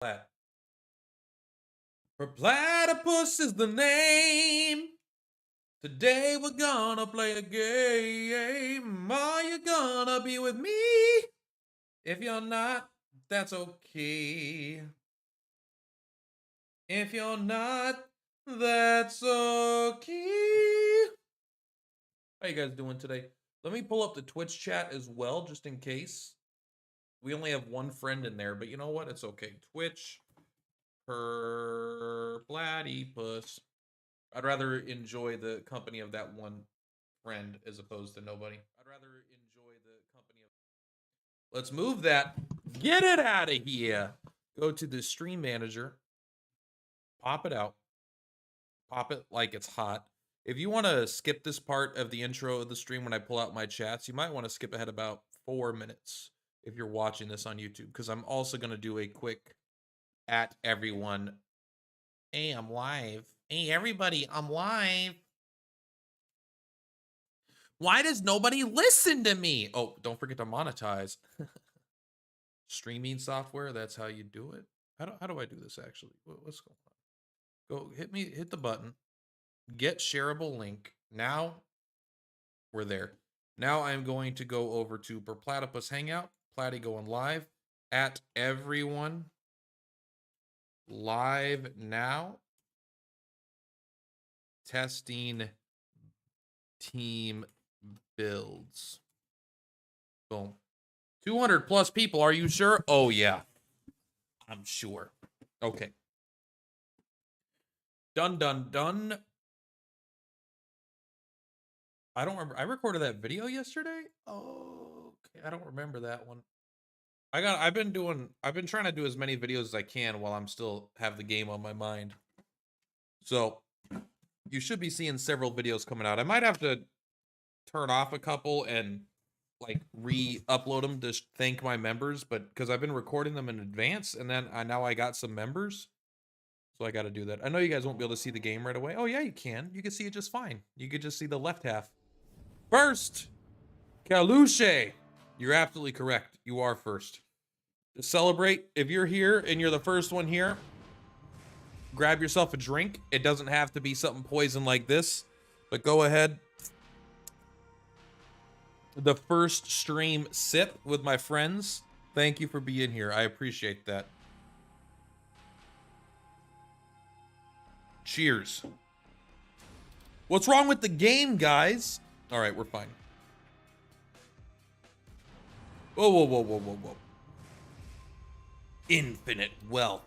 Plat. For Platypus is the name. Today we're gonna play a game. Are you gonna be with me? If you're not, that's okay. If you're not, that's okay. How you guys doing today? Let me pull up the Twitch chat as well, just in case. We only have one friend in there, but you know what? It's okay. Twitch per Platypus. I'd rather enjoy the company of that one friend as opposed to nobody. I'd rather enjoy the company of. Let's move that. Get it out of here. Go to the stream manager. Pop it out. Pop it like it's hot. If you want to skip this part of the intro of the stream when I pull out my chats, you might want to skip ahead about 4 minutes if you're watching this on YouTube, because I'm also going to do a quick at everyone. Hey, I'm live. Hey, everybody, I'm live. Why does nobody listen to me? Oh, don't forget to monetize. Streaming software, that's how you do it. How do I do this actually? What's going on? Go hit the button. Get shareable link. Now we're there. Now I'm going to go over to Per Platypus Hangout. Platy going live. At everyone. Live now. Testing team builds. Boom. 200 plus people. Are you sure? Oh, yeah. I'm sure. Okay. Done. I don't remember. I recorded that video yesterday. Oh, okay. I don't remember that one. I've been trying to do as many videos as I can while I'm still have the game on my mind. So you should be seeing several videos coming out. I might have to turn off a couple and like re-upload them to thank my members, but because I've been recording them in advance, and then now I got some members, so I got to do that. I know you guys won't be able to see the game right away. Oh yeah, you can. You can see it just fine. You could just see the left half. First, Kalushe. You're absolutely correct. You are first. To celebrate, if you're here and you're the first one here, grab yourself a drink. It doesn't have to be something poison like this, but go ahead. The first stream sip with my friends. Thank you for being here. I appreciate that. Cheers. What's wrong with the game, guys? All right, we're fine. Whoa. Infinite wealth.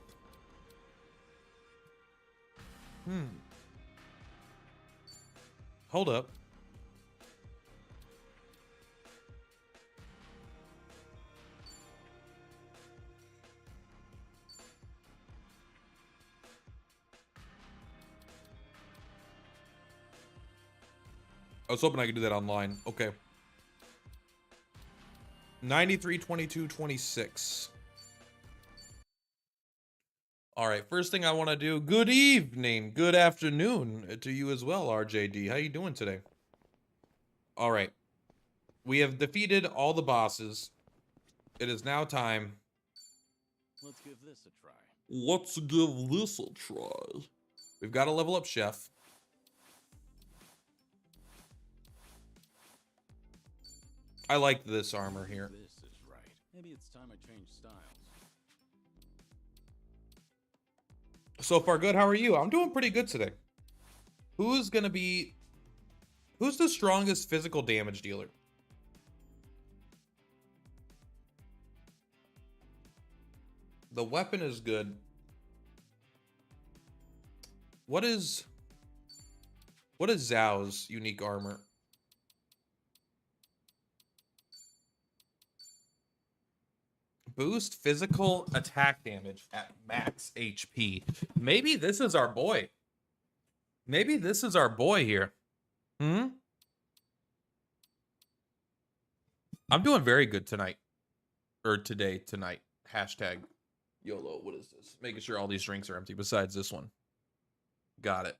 Hold up. I was hoping I could do that online. Okay. 93, 22, 26. All right, first thing I want to do, good evening, good afternoon to you as well, RJD. How you doing today? All right. We have defeated all the bosses. It is now time. Let's give this a try. Let's give this a try. We've got to level up Chef. I like this armor here. This is right. Maybe it's time I change styles. So far good. How are you? I'm doing pretty good today. Who's the strongest physical damage dealer? The weapon is good. What is Zhao's unique armor? Boost physical attack damage at max HP. Maybe this is our boy. Maybe this is our boy here. I'm doing very good tonight. Or tonight. Hashtag YOLO. What is this? Making sure all these drinks are empty besides this one. Got it.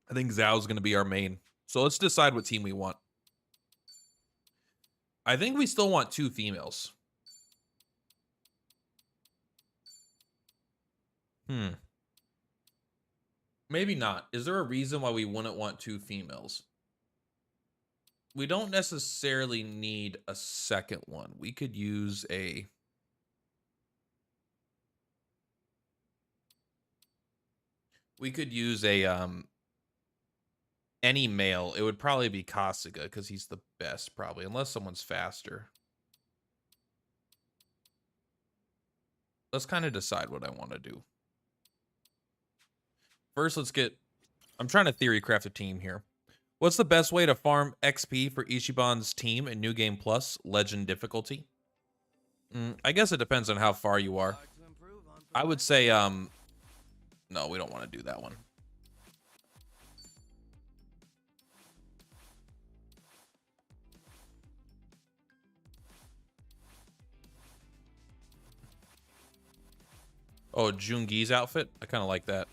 I think Zhao's going to be our main. So let's decide what team we want. I think we still want 2 females. Hmm. Maybe not. Is there a reason why we wouldn't want 2 females? We don't necessarily need a second one. We could use a any male. It would probably be Kasuga because he's the best, probably, unless someone's faster. Let's kind of decide what I want to do. First, I'm trying to theory craft a team here. What's the best way to farm XP for Ichiban's team in New Game Plus Legend difficulty? I guess it depends on how far you are. I would say, no, we don't want to do that one. Oh, Jungi's outfit? I kind of like that.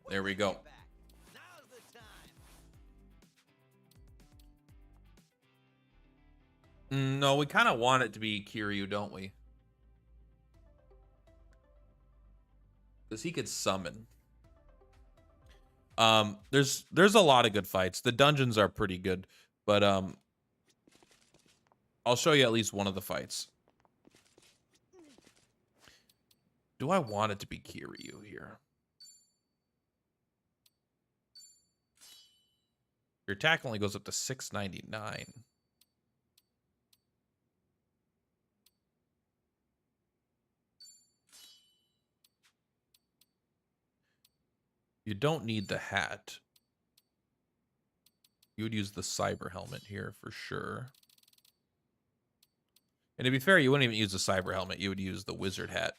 There we go. No, we kind of want it to be Kiryu, don't we? Because he could summon. There's a lot of good fights. The dungeons are pretty good, but I'll show you at least one of the fights. Do I want it to be Kiryu here? Your attack only goes up to 699. You don't need the hat. You would use the cyber helmet here for sure. And to be fair, you wouldn't even use the cyber helmet. You would use the wizard hat.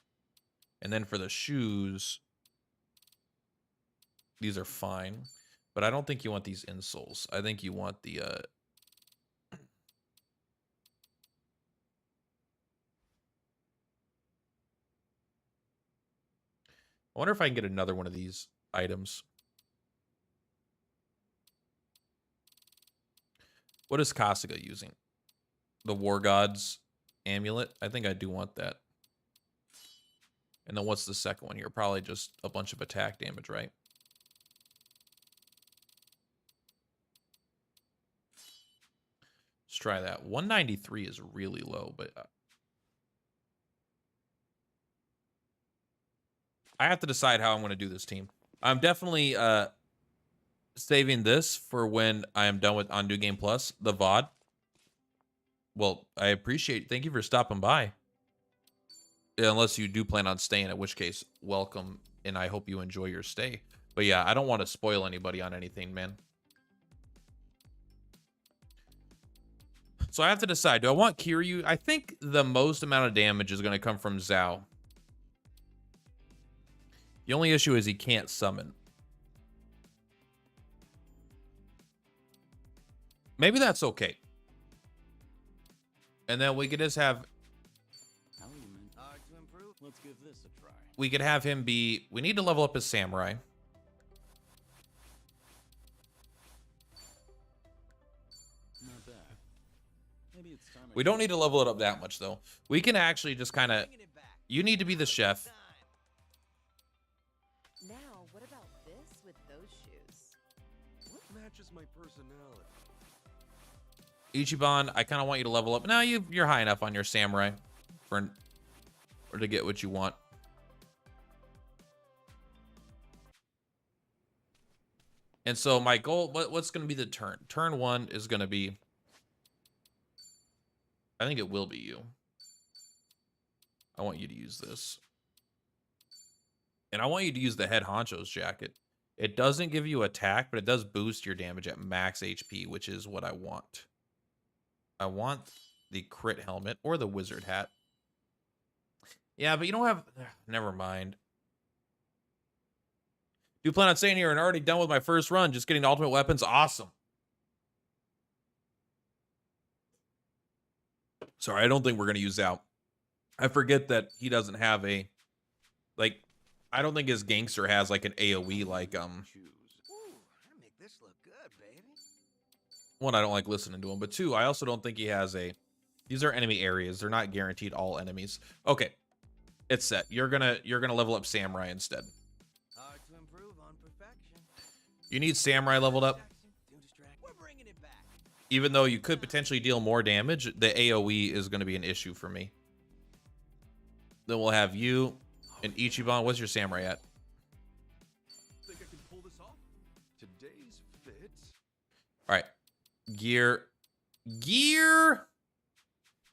And then for the shoes, these are fine. But I don't think you want these insoles. I think you want the... I wonder if I can get another one of these items. What is Kasuga using? The War God's amulet? I think I do want that. And then what's the second one here? Probably just a bunch of attack damage, right? Let's try that. 193 is really low, but... I have to decide how I'm going to do this team. I'm definitely saving this for when I am done with on New Game Plus, the VOD. Well, I appreciate it. Thank you for stopping by. Unless you do plan on staying, in which case, welcome, and I hope you enjoy your stay. But yeah, I don't want to spoil anybody on anything, man. So I have to decide, do I want Kiryu? I think the most amount of damage is going to come from Zhao. The only issue is he can't summon. Maybe that's okay. And then we could just have... Let's give this a try. We could have him be... We need to level up his samurai. Not bad. Maybe it's time We don't need to level it up that much, though. We can actually just kind of... You need to be the chef. Now, what about this with those shoes? What matches my personality? Ichiban, I kind of want you to level up. Now you're high enough on your samurai for or to get what you want. And so my goal, what's going to be the turn? Turn 1 is going to be, I think it will be you. I want you to use this. And I want you to use the head honcho's jacket. It doesn't give you attack, but it does boost your damage at max HP, which is what I want. I want the crit helmet or the wizard hat. Yeah, but you don't have... Never mind. Do plan on staying here and already done with my first run. Just getting the ultimate weapons. Awesome. Sorry, I don't think we're going to use Zhao. I forget that he doesn't have a... Like, I don't think his gangster has like an AoE like... Ooh, I make this look good, baby. One, I don't like listening to him. But two, I also don't think he has a These are enemy areas. They're not guaranteed all enemies. Okay, it's set. You're gonna level up Samurai instead. Hard to improve on perfection. You need Samurai leveled up. We're bringing it back. Even though you could potentially deal more damage, the AoE is going to be an issue for me. Then we'll have you and Ichiban. What's your Samurai at? Think I can pull this off? Today's fit. All right, gear.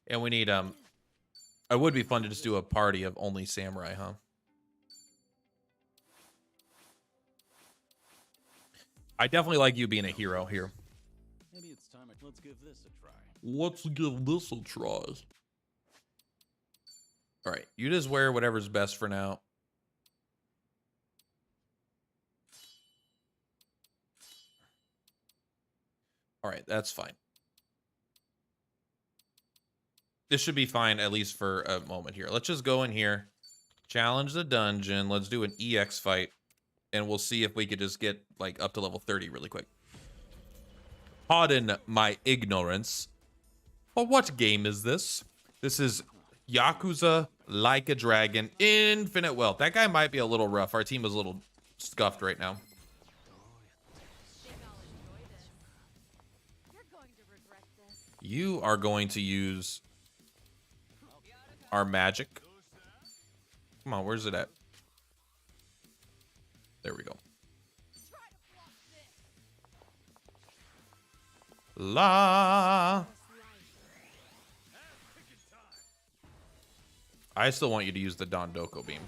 And we need it would be fun to just do a party of only Samurai, huh? I definitely like you being a hero here. Maybe it's time. Let's give this a try. Let's give this a try. All right, you just wear whatever's best for now. All right, that's fine. This should be fine, at least for a moment here. Let's just go in here, challenge the dungeon. Let's do an EX fight, and we'll see if we could just get like up to level 30 really quick. Pardon my ignorance, but what game is this? This is Yakuza Like a Dragon Infinite Wealth. That guy might be a little rough. Our team is a little scuffed right now. Think I'll enjoy this. You're going to regret this. You are going to use our magic. Come on, where's it at? There we go. Try to block this. La. I still want you to use the Don Doko beam.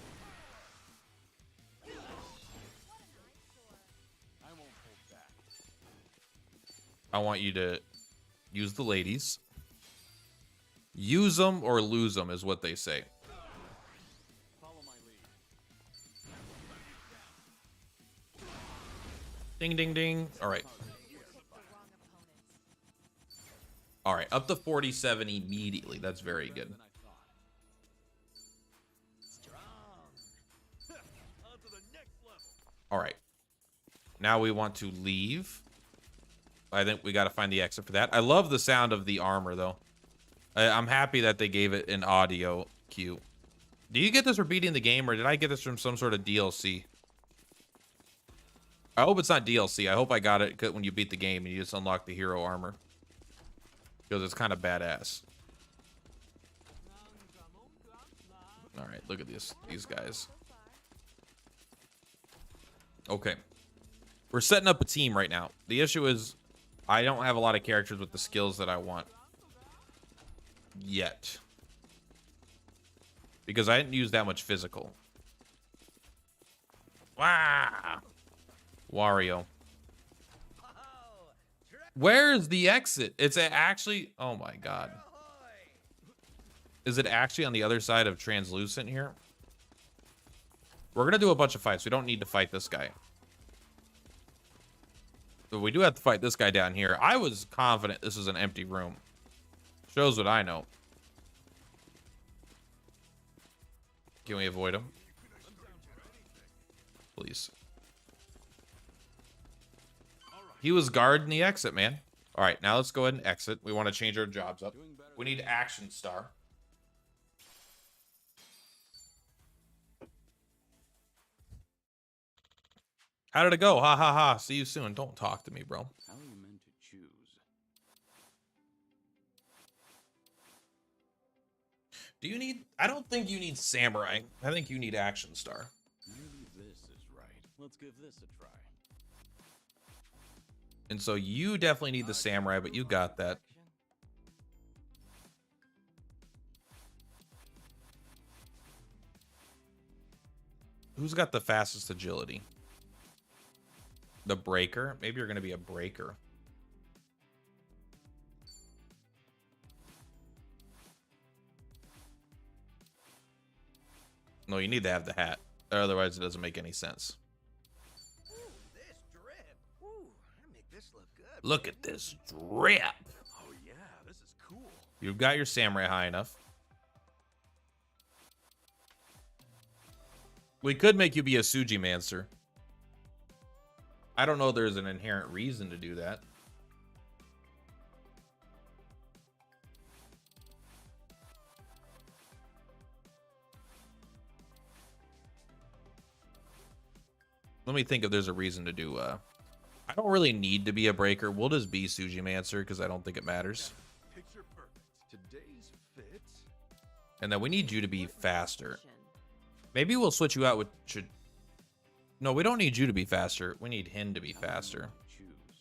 I won't hold back. I want you to use the ladies. Use them or lose them is what they say. Follow my lead. Ding, ding, ding. All right. The wrong opponents. All right. Up to 47 immediately. That's very good. Than I thought. Strong. On to the next level. All right. Now we want to leave. I think we got to find the exit for that. I love the sound of the armor, though. I'm happy that they gave it an audio cue. Do you get this for beating the game, or did I get this from some sort of DLC? I hope it's not DLC. I hope I got it when you beat the game and you just unlock the hero armor. Because it's kind of badass. All right, look at these guys. Okay. We're setting up a team right now. The issue is I don't have a lot of characters with the skills that I want. Yet. Because I didn't use that much physical. Wow. Wario. Where's the exit? It's actually... Oh my god. Is it actually on the other side of translucent here? We're going to do a bunch of fights. We don't need to fight this guy. But we do have to fight this guy down here. I was confident this is an empty room. Shows what I know. Can we avoid him? Please. He was guarding the exit, man. All right, now let's go ahead and exit. We want to change our jobs up. We need action star. How did it go? Ha ha ha. See you soon. Don't talk to me, bro. How are you meant to choose? Do you need... I don't think you need samurai. I think you need action star. Maybe this is right. Let's give this a try. And so you definitely need the samurai, but you got that. Who's got the fastest agility? The breaker? Maybe you're going to be a breaker. No, you need to have the hat. Otherwise, it doesn't make any sense. Ooh, this drip. Ooh, I make this look good. Look at this drip. Oh yeah, this is cool. You've got your samurai high enough. We could make you be a Sujimancer. I don't know there's an inherent reason to do that. Let me think if there's a reason to do. I don't really need to be a breaker. We'll just be Sujimancer because I don't think it matters. Picture perfect. Today's fit. And then we need you to be faster. Maybe we'll switch you out with. No, we don't need you to be faster. We need him to be faster. Choose.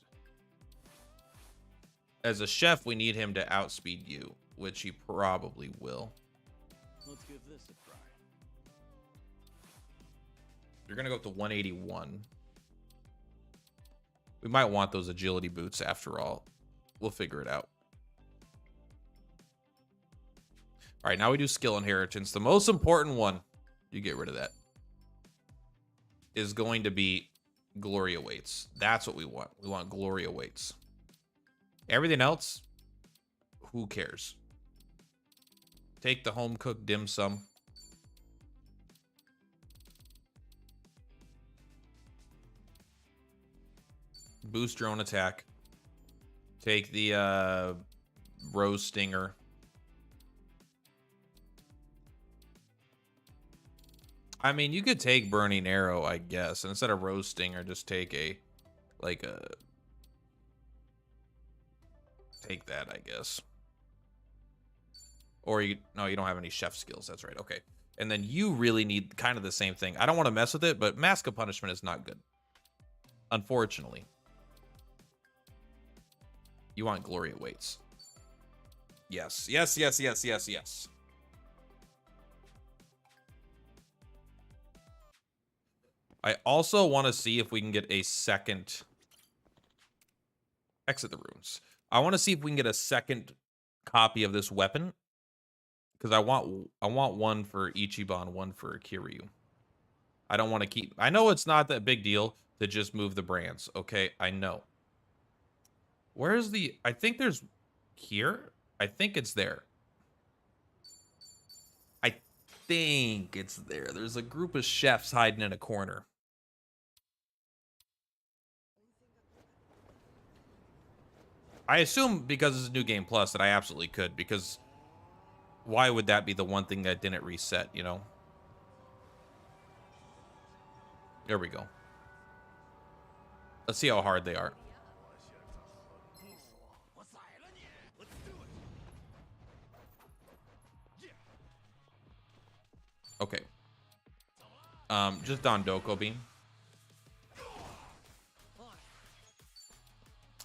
As a chef, we need him to outspeed you, which he probably will. Let's give this a try. You're gonna go up to 181. We might want those agility boots after all. We'll figure it out. All right, now we do skill inheritance. The most important one, you get rid of that, is going to be glory awaits. That's what we want. We want glory awaits. Everything else, who cares? Take the home cooked dim sum. Boost your own attack. Take the rose stinger. I mean, you could take burning arrow, I guess. And instead of rose stinger, just take take that, I guess. Or no, you don't have any chef skills. That's right. Okay. And then you really need kind of the same thing. I don't want to mess with it, but Mask of Punishment is not good, unfortunately. You want glory awaits. Yes, yes, yes, yes, yes, yes. I also want to see if we can get a second. Exit the runes. I want to see if we can get a second copy of this weapon, because I want one for Ichiban, one for Kiryu. I don't want to keep. I know it's not that big deal to just move the brands. Okay, I know. Where's the? I think there's here. I think it's there. I think it's there. There's a group of chefs hiding in a corner. I assume because it's a new game plus that I absolutely could, because why would that be the one thing that didn't reset, you know? There we go. Let's see how hard they are. Okay. Just Don Doko Bean.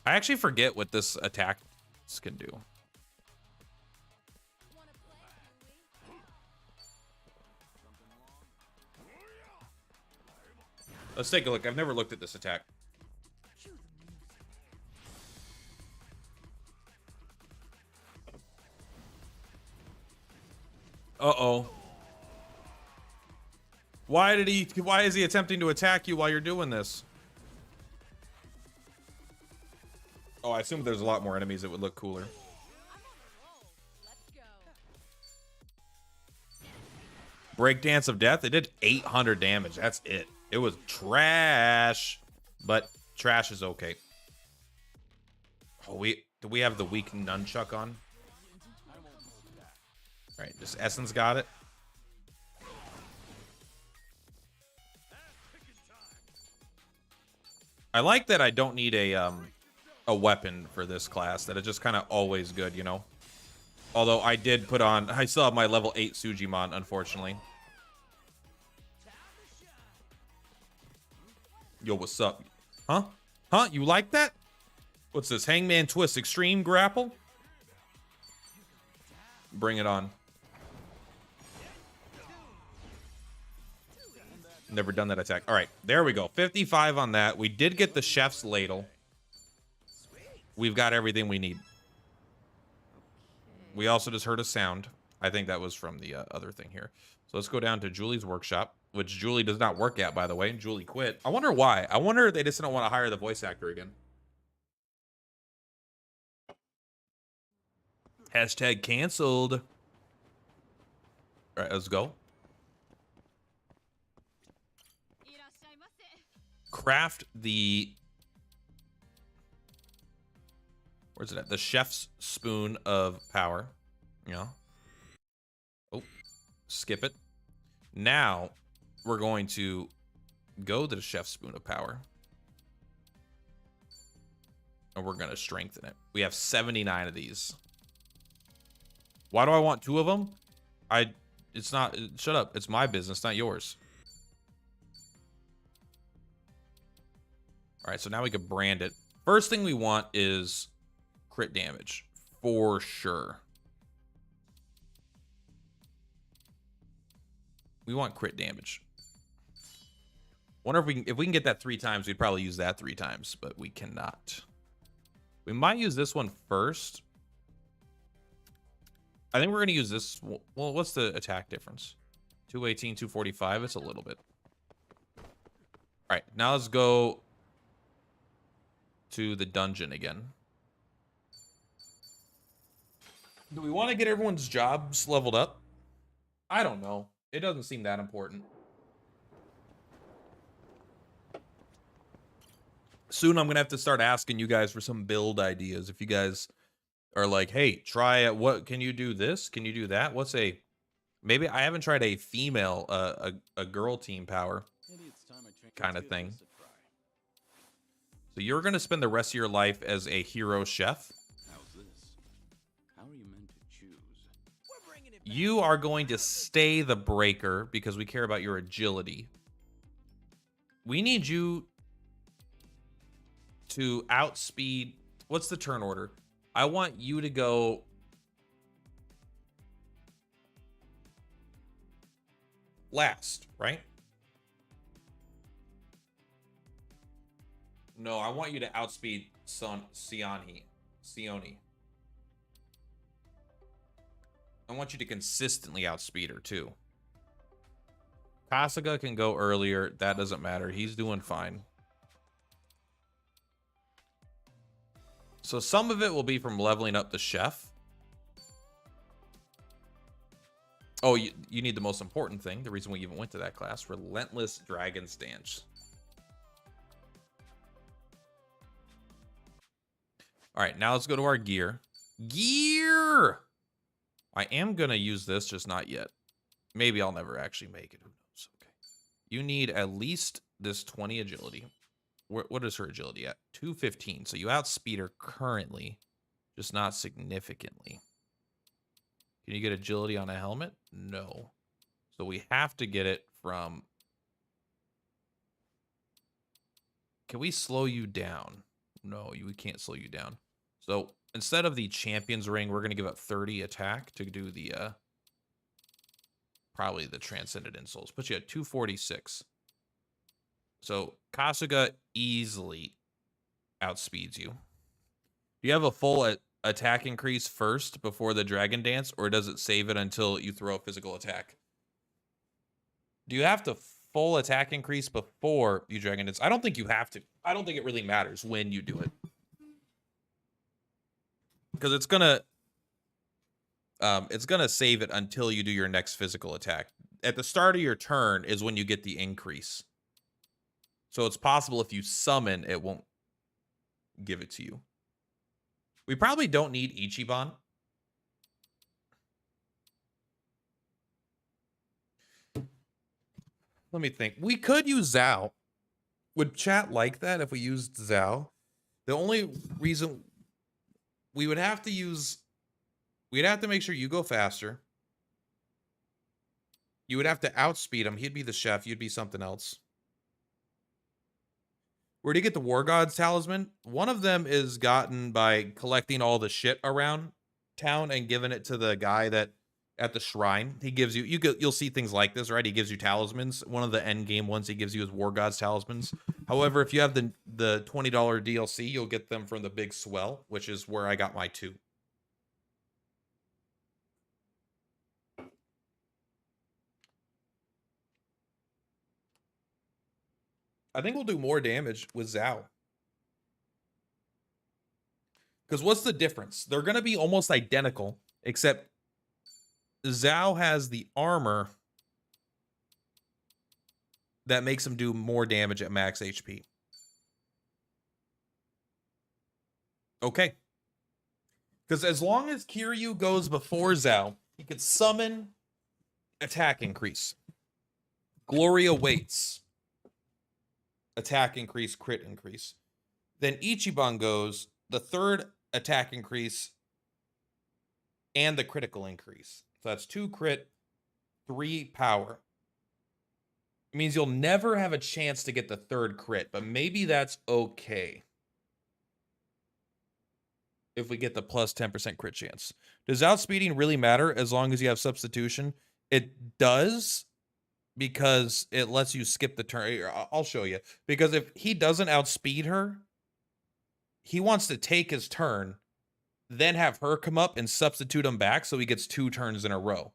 I actually forget what this attack can do. Let's take a look. I've never looked at this attack. Uh-oh. Why is he attempting to attack you while you're doing this? Oh, I assume there's a lot more enemies that would look cooler. Breakdance of Death. It did 800 damage. That's it. It was trash, but trash is okay. Oh, do we have the weak nunchuck on? All right, just Essence got it. I like that I don't need a weapon for this class, that it's just kind of always good, you know? Although I did put on, I still have my level 8 Sujimon, unfortunately. Yo, what's up? Huh? Huh? You like that? What's this? Hangman Twist Extreme Grapple? Bring it on. Never done that attack. All right, there we go. 55 on that. We did get the chef's ladle. We've got everything we need. We also just heard a sound. I think that was from the other thing here. So let's go down to Julie's workshop, which Julie does not work at, by the way. Julie quit. I wonder why. I wonder if they just don't want to hire the voice actor again. Hashtag canceled. All right, let's go. Craft the... Where's it at? The chef's spoon of power. Yeah. Oh, skip it. Now we're going to go to the Chef's Spoon of Power. And we're going to strengthen it. We have 79 of these. Why do I want 2 of them? It's not, shut up. It's my business, not yours. All right, so now we can brand it. First thing we want is crit damage, for sure. We want crit damage. Wonder if we can get that 3 times, we'd probably use that 3 times, but we cannot. We might use this one first. I think we're going to use this. Well, what's the attack difference? 218, 245. It's a little bit. All right, now let's go to the dungeon again. Do we want to get everyone's jobs leveled up? I don't know. It doesn't seem that important. Soon I'm going to have to start asking you guys for some build ideas. If you guys are like, hey, try it. What can you do this? Can you do that? What's a, maybe I haven't tried a female, a girl team power kind of thing. So you're going to spend the rest of your life as a hero chef. How's this? How are you meant to choose? We're bringing it back. You are going to stay the breaker because we care about your agility. We need you to outspeed. What's the turn order? I want you to go last, right? No, I want you to outspeed Sioni. I want you to consistently outspeed her too. Kasuga can go earlier. That doesn't matter. He's doing fine. So some of it will be from leveling up the chef. Oh, you need the most important thing. The reason we even went to that class. Relentless Dragon Stance. All right, now let's go to our gear. Gear! I am going to use this, just not yet. Maybe I'll never actually make it. Who knows? Okay. You need at least this 20 agility. What is her agility at? 215. So you outspeed her currently, just not significantly. Can you get agility on a helmet? No. So we have to get it from... Can we slow you down? No, we can't slow you down. So instead of the Champion's Ring, we're going to give up 30 attack to do the... probably the Transcendent Insoles. Put you at 246. So Kasuga easily outspeeds you. Do you have a full attack increase first before the Dragon Dance, or does it save it until you throw a physical attack? Do you have to full attack increase before you Dragon Dance? I don't think you have to. I don't think it really matters when you do it. Because it's gonna save it until you do your next physical attack. At the start of your turn is when you get the increase. So it's possible if you summon, it won't give it to you. We probably don't need Ichiban. Let me think. We could use Zhao. Would chat like that if we used Zhao? The only reason we would have to use... We'd have to make sure you go faster. You would have to outspeed him. He'd be the chef. You'd be something else. Where do you get the War God's Talisman? One of them is gotten by collecting all the shit around town and giving it to the guy that at the shrine. He gives you, you'll see things like this, right? He gives you talismans. One of the end game ones he gives you is War God's Talismans. However, if you have the $20 DLC, you'll get them from the Big Swell, which is where I got my 2. I think we'll do more damage with Zhao. Because what's the difference? They're going to be almost identical, except Zhao has the armor that makes him do more damage at max HP. Okay. Because as long as Kiryu goes before Zhao, he could summon attack increase. Glory awaits. attack increase, crit increase. Then Ichiban goes the third attack increase and the critical increase. So that's 2 crit, 3 power. It means you'll never have a chance to get the third crit, but maybe that's okay if we get the plus 10% crit chance. Does outspeeding really matter as long as you have substitution? It does, because it lets you skip the turn. I'll show you. Because if he doesn't outspeed her, he wants to take his turn, then have her come up and substitute him back so he gets 2 turns in a row.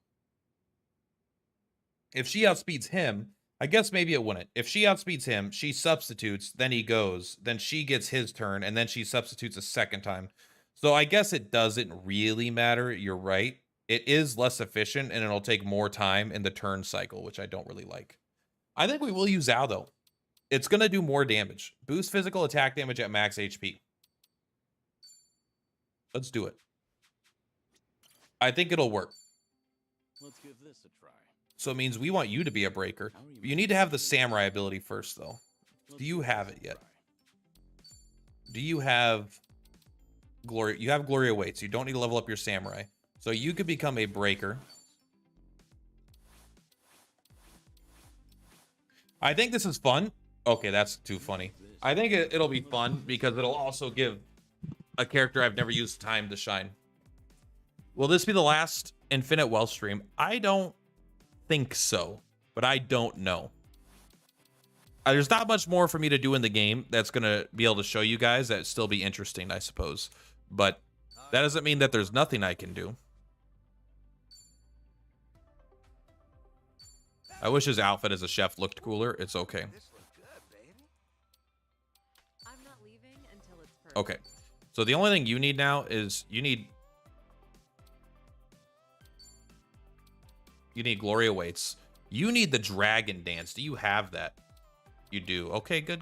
If she outspeeds him, I guess maybe it wouldn't. If she outspeeds him, she substitutes, then he goes, then she gets his turn, and then she substitutes a second time. So I guess it doesn't really matter. You're right. It is less efficient, and it'll take more time in the turn cycle, which I don't really like. I think we will use Zao, though. It's going to do more damage. Boost physical attack damage at max HP. Let's do it. I think it'll work. Let's give this a try. So it means we want you to be a breaker. You need to have the samurai ability first, though. Do you have it yet? Do you have Gloria? You have Gloria Waits. You don't need to level up your samurai. So you could become a breaker. I think this is fun. Okay, that's too funny. I think it'll be fun because it'll also give a character I've never used time to shine. Will this be the last Infinite Wealth stream? I don't think so, but I don't know. There's not much more for me to do in the game that's going to be able to show you guys that still be interesting, I suppose. But that doesn't mean that there's nothing I can do. I wish his outfit as a chef looked cooler. It's okay. This look good, baby. I'm not leaving until it's perfect. Okay. So the only thing you need now is you need Gloria Waits. You need the dragon dance. Do you have that? You do. Okay, good.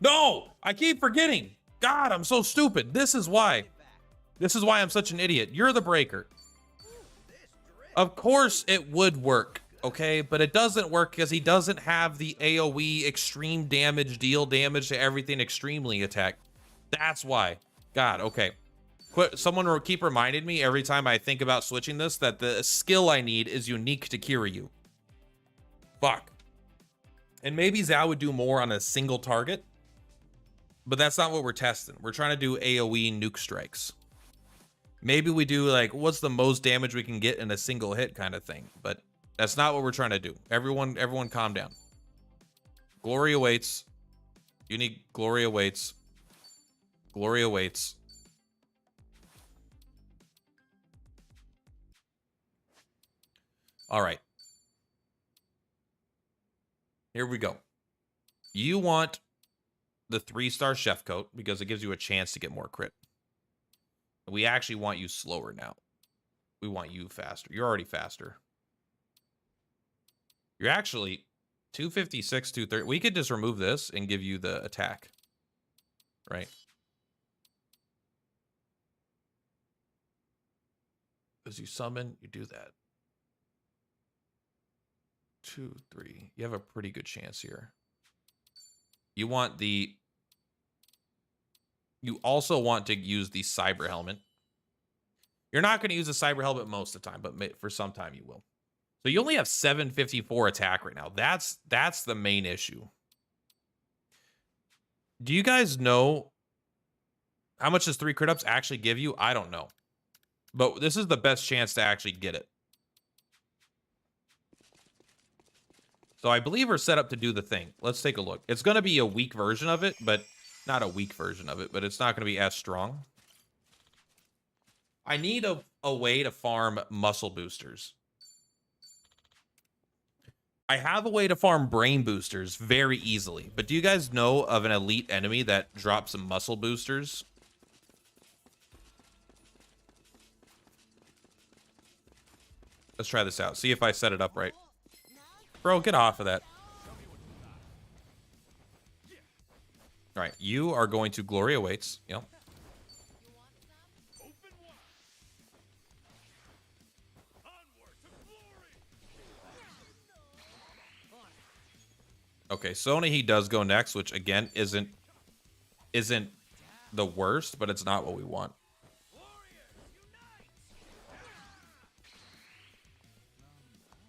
No! I keep forgetting. God, I'm so stupid. This is why. This is why I'm such an idiot. You're the breaker. Of course it would work, okay? But it doesn't work because he doesn't have the AoE extreme damage, deal damage to everything extremely attack. That's why. God, okay. Someone will keep reminding me every time I think about switching this that the skill I need is unique to Kiryu. Fuck. And maybe Zao would do more on a single target, but that's not what we're testing. We're trying to do AoE nuke strikes. Maybe we do like, what's the most damage we can get in a single hit kind of thing, but that's not what we're trying to do. Everyone calm down. Gloria Waits. You need Gloria Waits. Gloria Waits. All right. Here we go. You want the 3-star chef coat because it gives you a chance to get more crit. We actually want you slower now. We want you faster. You're already faster. You're actually 256, 230. We could just remove this and give you the attack. Right? As you summon, you do that. 2, 3. You have a pretty good chance here. You want the... You also want to use the cyber helmet. You're not going to use the cyber helmet most of the time, but for some time you will. So you only have 754 attack right now. That's the main issue. Do you guys know how much does 3 crit ups actually give you? I don't know. But this is the best chance to actually get it. So I believe we're set up to do the thing. Let's take a look. It's going to be a weak version of it, but not a weak version of it, but it's not going to be as strong. I need a way to farm muscle boosters. I have a way to farm brain boosters very easily, but do you guys know of an elite enemy that drops some muscle boosters? Let's try this out. See if I set it up right. Bro, get off of that. All right, you are going to Gloria Waits. Yep. Okay, Sony he does go next, which again isn't the worst, but it's not what we want.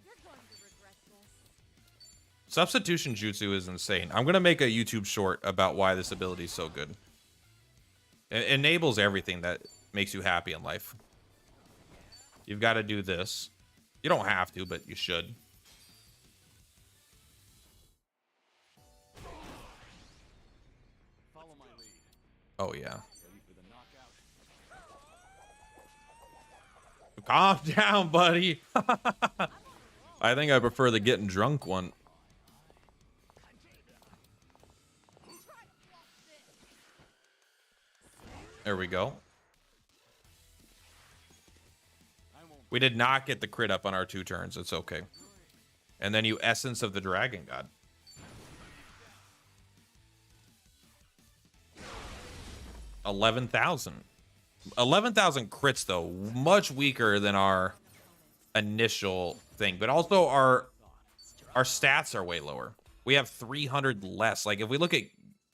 You're going to regret this. Substitution Jutsu is insane. I'm gonna make a YouTube short about why this ability is so good. It enables everything that makes you happy in life. You've got to do this. You don't have to, but you should. Follow my lead. Oh, yeah. Ready for the knockout. Calm down, buddy. I think I prefer the getting drunk one. There we go. We did not get the crit up on our 2 turns. It's okay. And then you Essence of the Dragon God. $11,000. 11,000 crits, though. Much weaker than our initial thing. But also our stats are way lower. We have 300 less. Like, if we look at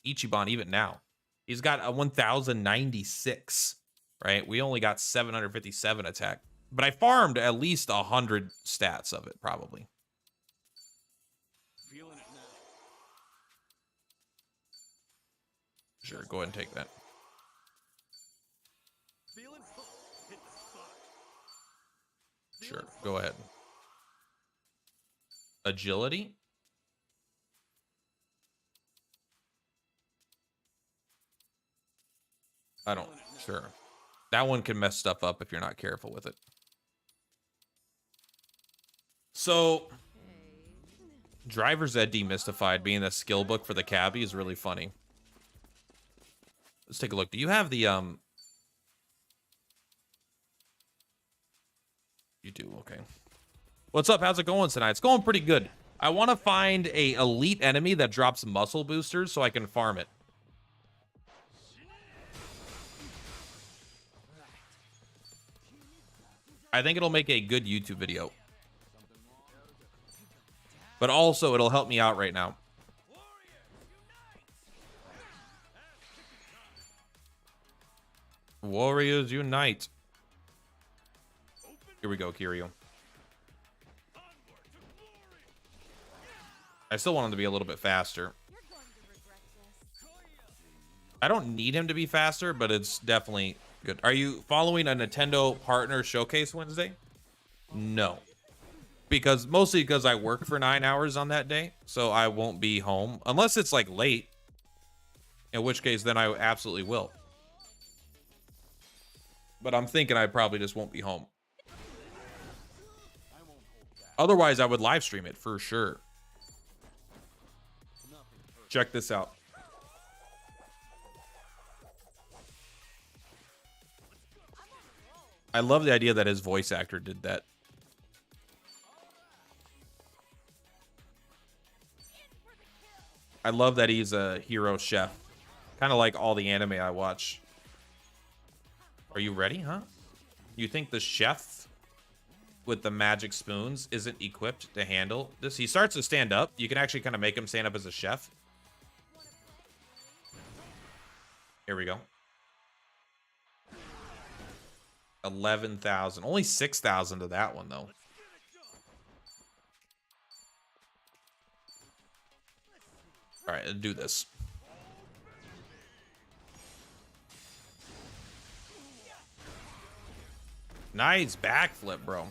Ichiban even now, he's got a 1,096, right? We only got 757 attack. But I farmed at least 100 stats of it, probably. Feeling it now. Sure, go ahead and take that. Feeling? Hit the spot. Sure, go ahead. Agility? I don't, sure. That one can mess stuff up if you're not careful with it. So, Driver's Ed Demystified being the skill book for the cabbie is really funny. Let's take a look. Do you have the, You do, okay. What's up? How's it going tonight? It's going pretty good. I want to find a elite enemy that drops muscle boosters so I can farm it. I think it'll make a good YouTube video. But also, it'll help me out right now. Warriors unite. Here we go, Kiryu. I still want him to be a little bit faster. You're going to regret this. I don't need him to be faster, but it's definitely good. Are you following a Nintendo Partner Showcase Wednesday? No. Mostly because I work for 9 hours on that day, so I won't be home. Unless it's like late. In which case, then I absolutely will. But I'm thinking I probably just won't be home. Otherwise, I would live stream it for sure. Check this out. I love the idea that his voice actor did that. I love that he's a hero chef. Kind of like all the anime I watch. Are you ready, huh? You think the chef with the magic spoons isn't equipped to handle this? He starts to stand up. You can actually kind of make him stand up as a chef. Here we go. 11,000. Only 6,000 to that one, though. All right, let's do this. Nice backflip, bro.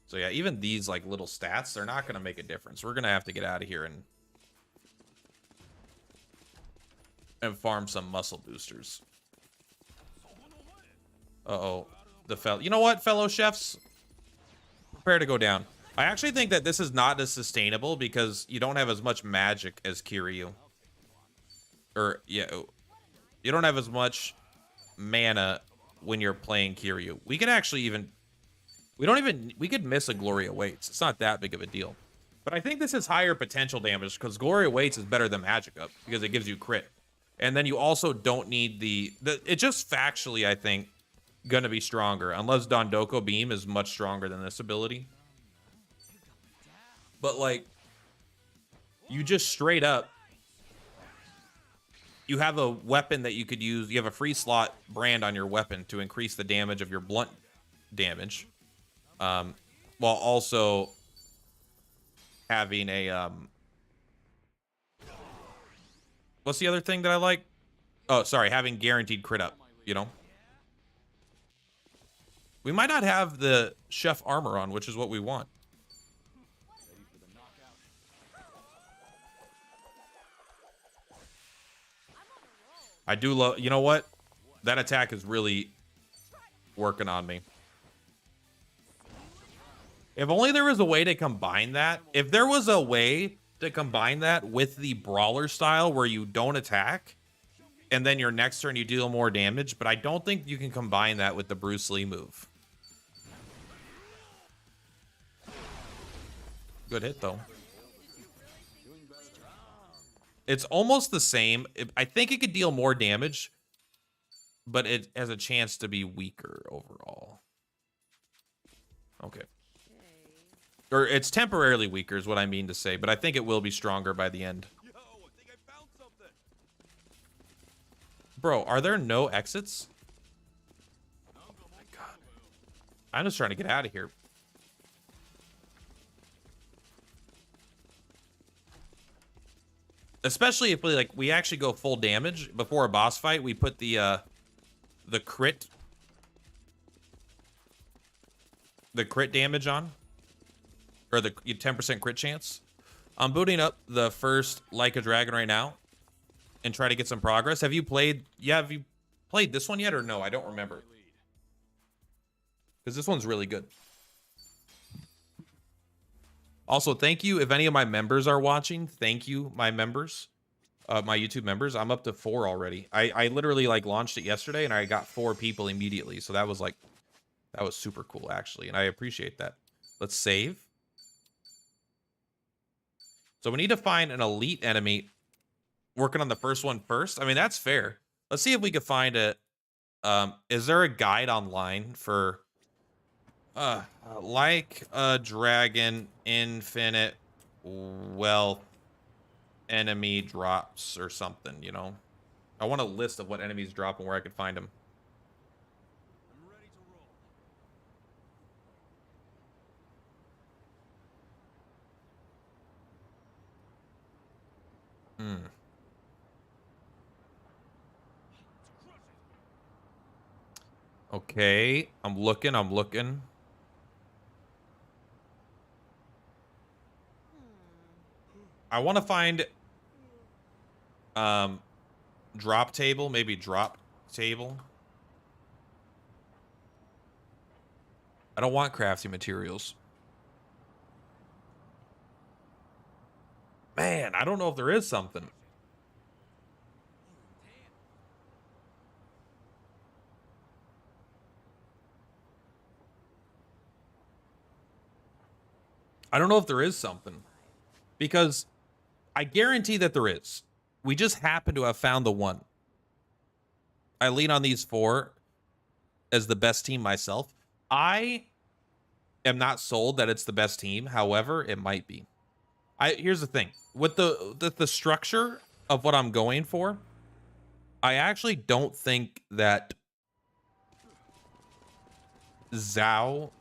So yeah, even these like little stats, they're not gonna make a difference. We're gonna have to get out of here and farm some muscle boosters. Uh-oh. You know what, fellow chefs? Prepare to go down. I actually think that this is not as sustainable because you don't have as much magic as Kiryu. Or, yeah, you don't have as much mana when you're playing Kiryu. We could actually even... We could miss a Gloria Waits. It's not that big of a deal. But I think this is higher potential damage because Gloria Waits is better than Magic Up because it gives you crit. And then you also don't need it just factually, I think, gonna be stronger. Unless Dondoko Beam is much stronger than this ability. but like you just straight up, you have a weapon that you could use. You have a free slot brand on your weapon to increase the damage of your blunt damage, while also having a what's the other thing that I like? Oh, sorry, having guaranteed crit up. You know, we might not have the chef armor on, which is what we want. I do love, you know what? That attack is really working on me. If only there was a way to combine that. If there was a way to combine that with the brawler style where you don't attack and then your next turn you deal more damage, but I don't think you can combine that with the Bruce Lee move. Good hit though. It's almost the same. I think it could deal more damage, but it has a chance to be weaker overall. Okay. Or it's temporarily weaker is what I mean to say, but I think it will be stronger by the end. Yo, I think I found something. Bro, are there no exits? Oh my god. I'm just trying to get out of here. Especially if we actually go full damage before a boss fight, we put the crit damage on, or the 10% crit chance. I'm booting up the first Like a Dragon right now and try to get some progress. Have you played? Yeah, have you played this one yet or no? I don't remember. Because this one's really good. Also, thank you. If any of my members are watching, thank you, my members, my YouTube members. I'm up to 4 already. I literally like launched it yesterday and I got 4 people immediately. So that was super cool actually. And I appreciate that. Let's save. So we need to find an elite enemy. Working on the first one first. I mean, that's fair. Let's see if we can find a, is there a guide online for, Like a Dragon infinite wealth enemy drops or something, you know? I want a list of what enemies drop and where I could find them. I'm ready to roll. Hmm. Okay, I'm looking. I want to find drop table, maybe drop table. I don't want crafting materials. Man, I don't know if there is something. I don't know if there is something. Because I guarantee that there is. We just happen to have found the one. I lean on these 4 as the best team myself. I am not sold that it's the best team. However, it might be. Here's the thing. With the structure of what I'm going for, I actually don't think that Zhao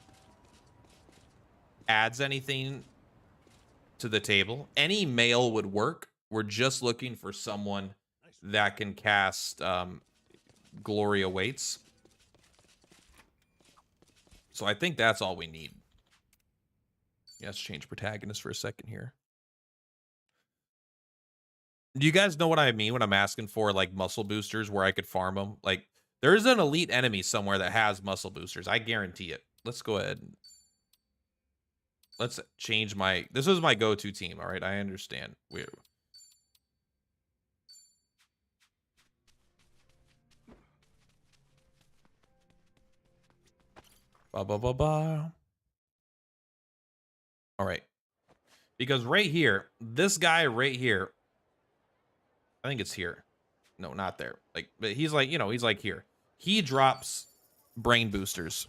adds anything to the table. Any male would work. We're just looking for someone that can cast Glory Awaits. So I think that's all we need. Yeah, let's change protagonist for a second here. Do you guys know what I mean when I'm asking for like muscle boosters where I could farm them? Like there is an elite enemy somewhere that has muscle boosters. I guarantee it. Let's go ahead. Let's change my... This is my go-to team, all right? I understand. Weird. Ba ba ba ba. All right. Because right here, this guy right here, I think it's here. No, not there. Like, but he's like, you know, he's like here. He drops brain boosters.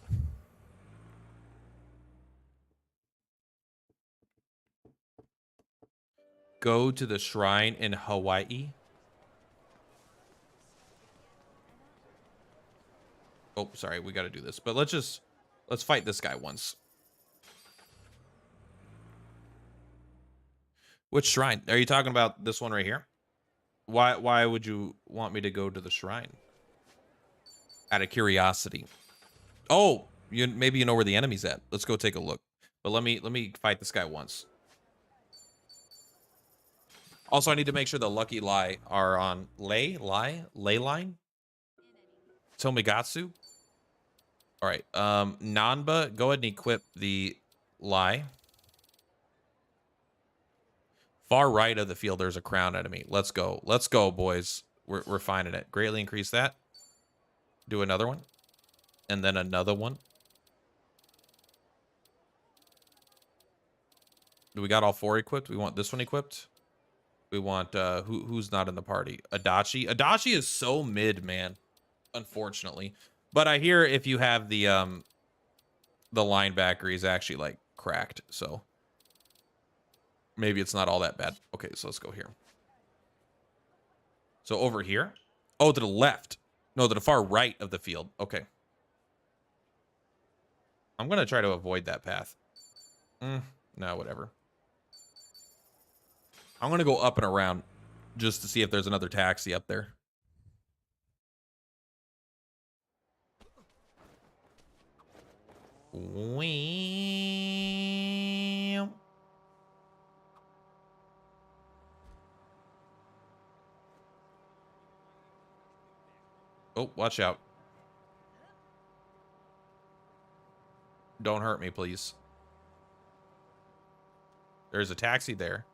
Go to the shrine in Hawaii. Oh, sorry, we got to do this. But let's fight this guy once. Which shrine? Are you talking about this one right here? Why would you want me to go to the shrine? Out of curiosity. Oh, maybe you know where the enemy's at. Let's go take a look. But let me fight this guy once. Also, I need to make sure the Lucky Lie are on ley line. Tomigatsu. All right. Nanba, go ahead and equip the Lie. Far right of the field, there's a crown enemy. Let's go. Let's go, boys. We're finding it. Greatly increase that. Do another one. And then another one. Do we got all 4 equipped? We want this one equipped. We want who's not in the party? Adachi. Adachi is so mid, man. Unfortunately. But I hear if you have the linebacker, he's actually like cracked, so maybe it's not all that bad. Okay, so let's go here. So over here? Oh, to the left. No, to the far right of the field. Okay. I'm going to try to avoid that path. No, whatever. I'm going to go up and around just to see if there's another taxi up there. Wham. Oh, watch out. Don't hurt me, please. There's a taxi there.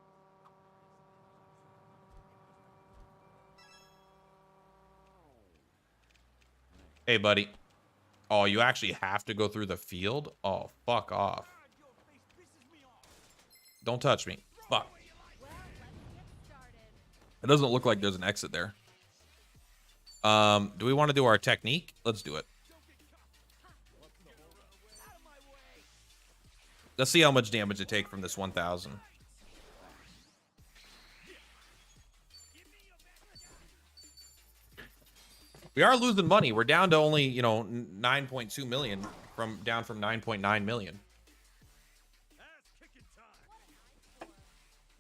Hey, buddy. Oh, you actually have to go through the field? Oh, fuck off. Don't touch me. Fuck. It doesn't look like there's an exit there. Do we want to do our technique? Let's do it. Let's see how much damage it takes from this 1,000. We are losing money. We're down to only, 9.2 million down from 9.9 million.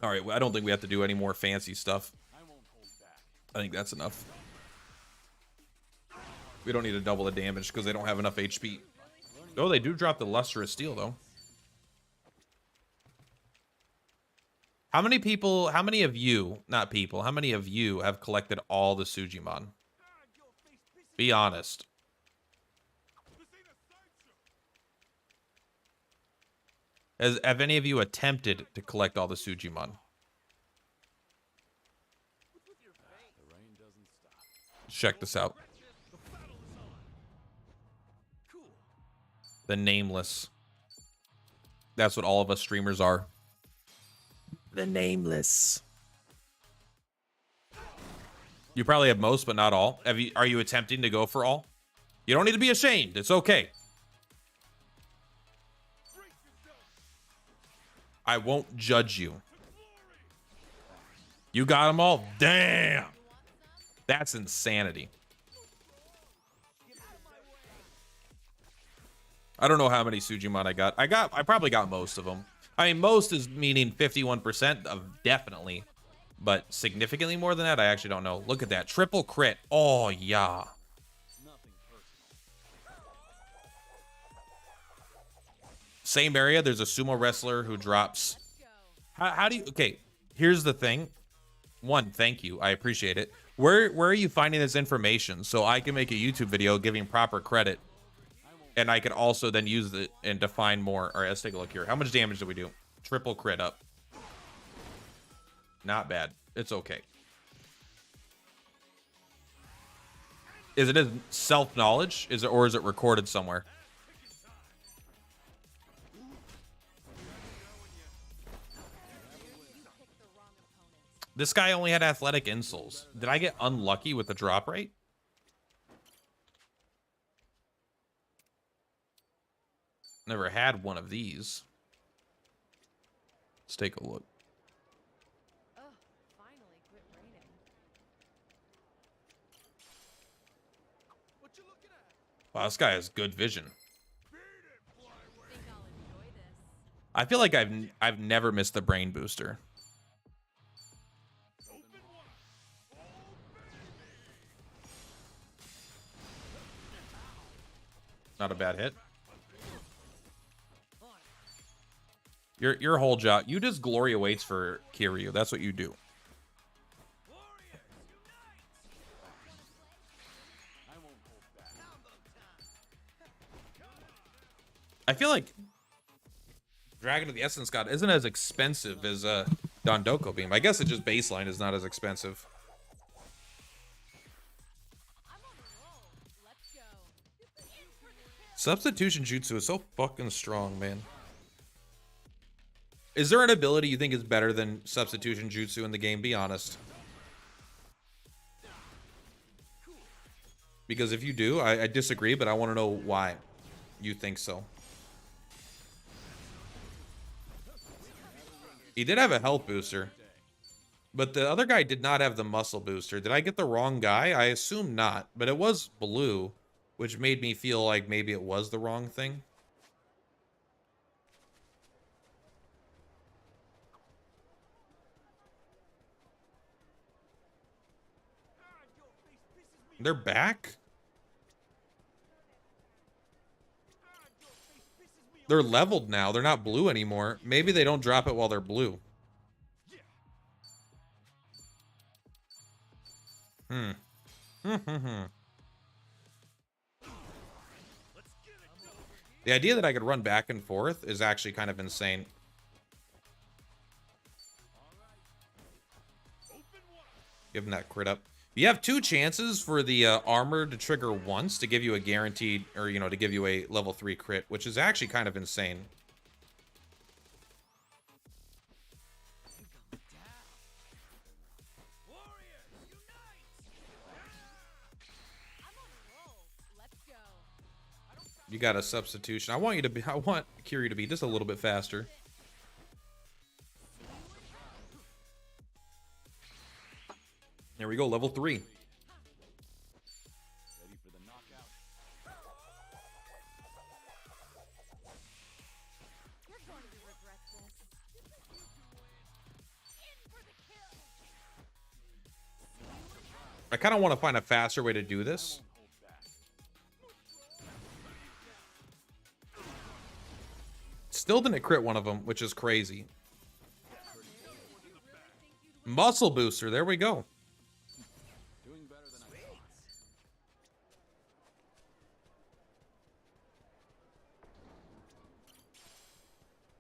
All right, well, I don't think we have to do any more fancy stuff. I think that's enough. We don't need to double the damage because they don't have enough HP. Oh, they do drop the lustrous steel, though. How many of you have collected all the Sujimon? Be honest. Have any of you attempted to collect all the Sujimon? Check this out. The Nameless. That's what all of us streamers are. The Nameless. You probably have most, but not all. Are you attempting to go for all? You don't need to be ashamed. It's okay. I won't judge you. You got them all? Damn. That's insanity. I don't know how many Sujimon I got. I probably got most of them. I mean, most is meaning 51% of definitely. But significantly more than that, I actually don't know. Look at that. Triple crit. Oh, yeah. Same area, there's a sumo wrestler who drops. How do you... Okay, here's the thing. One, thank you. I appreciate it. Where are you finding this information so I can make a YouTube video giving proper credit? And I can also then use it and define more. All right, let's take a look here. How much damage did we do? Triple crit up. Not bad. It's okay. Is it self-knowledge? Or is it recorded somewhere? This guy only had athletic insoles. Did I get unlucky with the drop rate? Never had one of these. Let's take a look. Oh, Wow, this guy has good vision. Think I'll enjoy this. I feel like I've never missed the brain booster. Not a bad hit. Your whole job, you just glory awaits for Kiryu. That's what you do. I feel like Dragon of the Essence God isn't as expensive as Dondoko Beam. I guess it just baseline is not as expensive. I'm on a roll. Let's go. In for the kill. Substitution Jutsu is so fucking strong, man. Is there an ability you think is better than Substitution Jutsu in the game? Be honest. Because if you do, I disagree, but I want to know why you think so. He did have a health booster, but the other guy did not have the muscle booster. Did I get the wrong guy? I assume not, but it was blue, which made me feel like maybe it was the wrong thing. They're back? They're leveled now. They're not blue anymore. Maybe they don't drop it while they're blue. The idea that I could run back and forth is actually kind of insane. Give him that crit up. You have 2 chances for the armor to trigger once to give you a guaranteed, or, you know, to give you a level 3 crit, which is actually kind of insane. You got a substitution. I want Kiryu to be just a little bit faster. There we go, level 3. Ready for the knockout. You're going to regret this. In for the kill. I kind of want to find a faster way to do this. Still didn't crit one of them, which is crazy. Muscle booster, there we go. Doing better than I thought.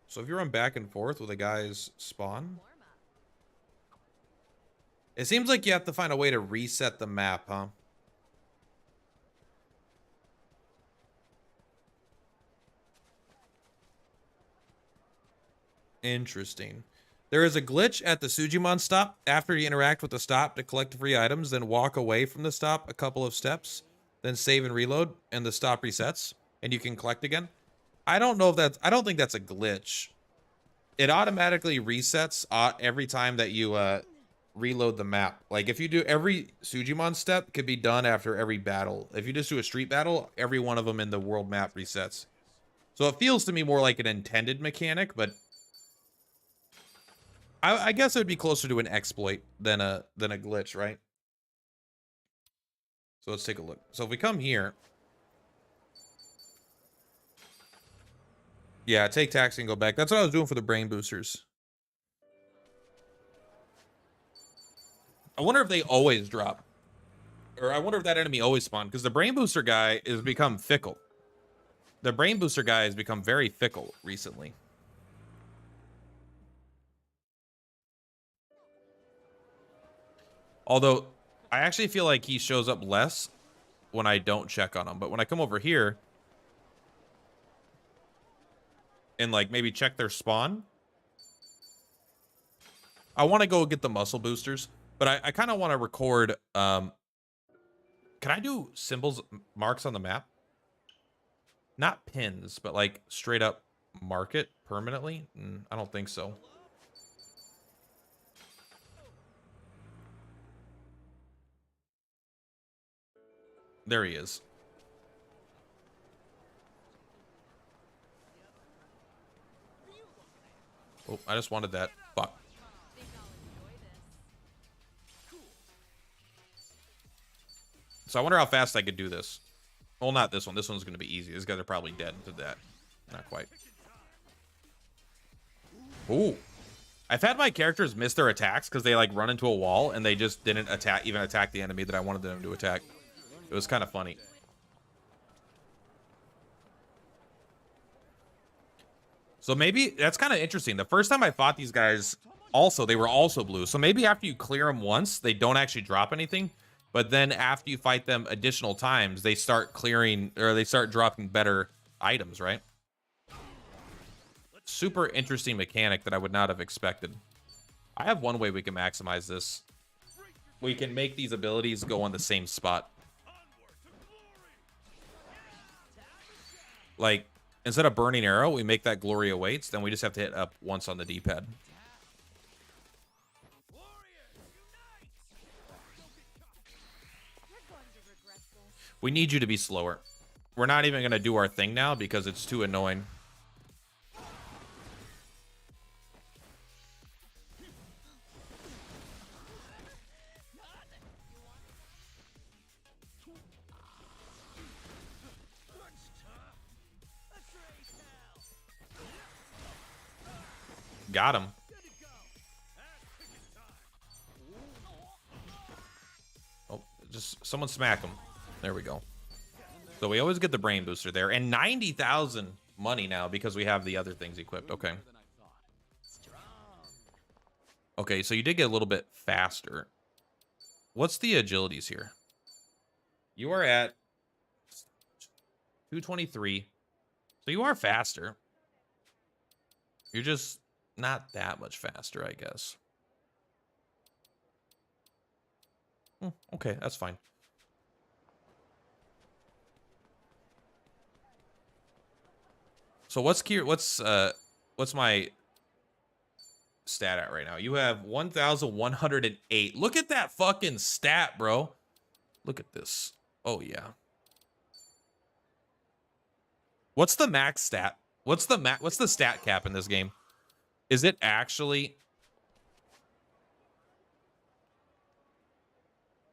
So if you run back and forth with a guy's spawn, it seems like you have to find a way to reset the map, huh? Interesting. There is a glitch at the Sujimon stop. After you interact with the stop to collect free items, then walk away from the stop a couple of steps, then save and reload, and the stop resets, and you can collect again. I don't know if that's... I don't think that's a glitch. It automatically resets every time that you reload the map. Like, if you do every Sujimon step, could be done after every battle. If you just do a street battle, every one of them in the world map resets. So it feels to me more like an intended mechanic, but... I guess it would be closer to an exploit than a glitch, right? So let's take a look. So if we come here, yeah, take taxi and go back. That's what I was doing for the brain boosters. I wonder if they always drop, or I wonder if that enemy always spawned, because the brain booster guy has become fickle. The brain booster guy has become very fickle recently. Although, I actually feel like he shows up less when I don't check on him. But when I come over here and, like, maybe check their spawn, I want to go get the muscle boosters. But I kind of want to record... can I do symbols, marks on the map? Not pins, but, like, straight up mark it permanently? I don't think so. There he is. Oh, I just wanted that. Fuck. Think I'll enjoy this. So I wonder how fast I could do this. Well, not this one. This one's going to be easy. These guys are probably dead to that. Not quite. Ooh. I've had my characters miss their attacks because they like run into a wall and they just didn't even attack the enemy that I wanted them to attack. It was kind of funny. So maybe that's kind of interesting. The first time I fought these guys, they were also blue. So maybe after you clear them once, they don't actually drop anything. But then after you fight them additional times, they start clearing, or they start dropping better items, right? Super interesting mechanic that I would not have expected. I have one way we can maximize this. We can make these abilities go on the same spot. Like, instead of burning arrow, we make that glory awaits, then we just have to hit up once on the D-pad. You're going to regret this. We need you to be slower. We're not even going to do our thing now because it's too annoying. Got him. Oh, just someone smack him. There we go. So we always get the brain booster there. And 90,000 money now because we have the other things equipped. Okay. Okay, so you did get a little bit faster. What's the agilities here? You are at 223. So you are faster. You're just not that much faster, I guess. Okay, that's fine. So what's my stat at right now? You have 1,108. Look at that fucking stat, bro. Look at this. Oh yeah. What's the max stat? What's the stat cap in this game? Is it actually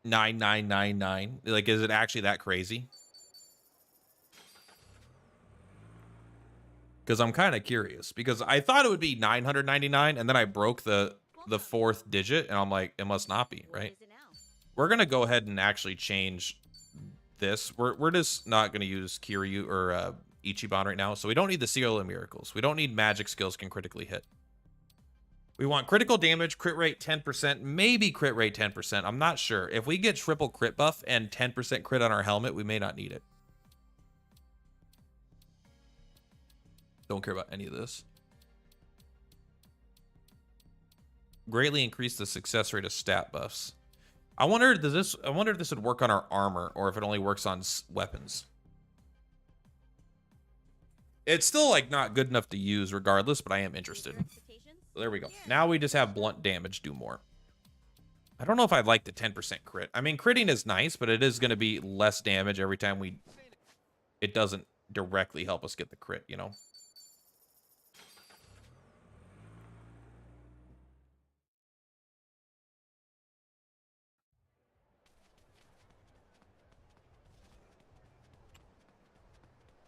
9999? Like, is it actually that crazy? Because I'm kind of curious. Because I thought it would be 999, and then I broke the fourth digit, and I'm like, it must not be, right? We're gonna go ahead and actually change this. We're just not gonna use Kiryu or Ichiban right now, so we don't need the Seal of Miracles. We don't need magic skills can critically hit. We want critical damage, crit rate 10%, maybe crit rate 10%. I'm not sure. If we get triple crit buff and 10% crit on our helmet, we may not need it. Don't care about any of this. Greatly increase the success rate of stat buffs. I wonder if this would work on our armor or if it only works on weapons. It's still like not good enough to use regardless, but I am interested. There we go. Now we just have blunt damage do more. I don't know if I'd like the 10% crit. I mean, critting is nice, but it is going to be less damage every time it doesn't directly help us get the crit, you know?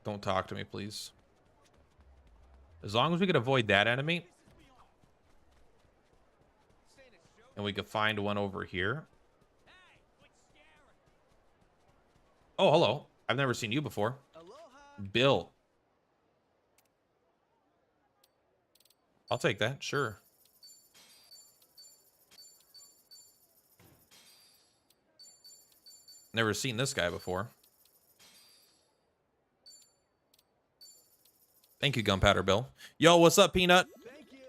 Don't talk to me, please. As long as we could avoid that enemy. And we could find one over here. Oh, hello. I've never seen you before. Bill. I'll take that, sure. Never seen this guy before. Thank you, Gunpowder Bill. Yo, what's up, Peanut? Thank you.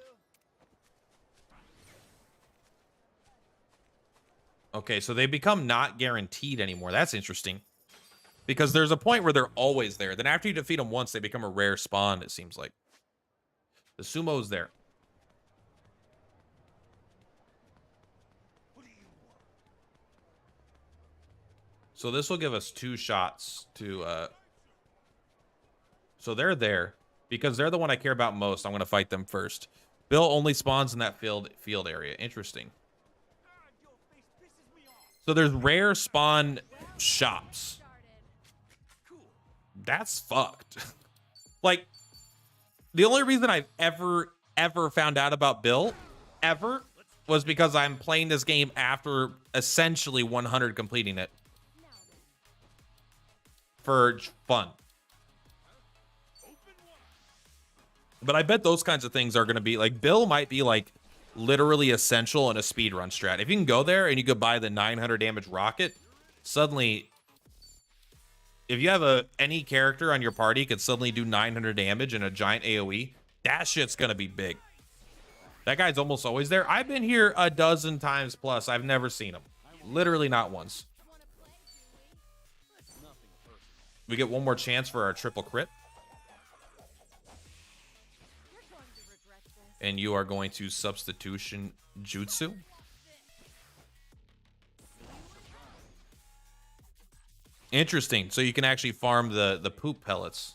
Okay, so they become not guaranteed anymore. That's interesting. Because there's a point where they're always there. Then after you defeat them once, they become a rare spawn, it seems like. The sumo's there. So this will give us 2 shots to... So they're there. Because they're the one I care about most, I'm going to fight them first. Bill only spawns in that field area. Interesting. So there's rare spawn shops. That's fucked. Like, the only reason I've ever found out about Bill, ever, was because I'm playing this game after essentially 100 completing it. For fun. But I bet those kinds of things are going to be, like, Bill might be, like, literally essential in a speedrun strat. If you can go there and you could buy the 900 damage rocket, suddenly, if you have any character on your party could suddenly do 900 damage in a giant AoE, that shit's going to be big. That guy's almost always there. I've been here a dozen times plus. I've never seen him. Literally not once. We get one more chance for our triple crit. And you are going to substitution jutsu. Interesting. So you can actually farm the poop pellets.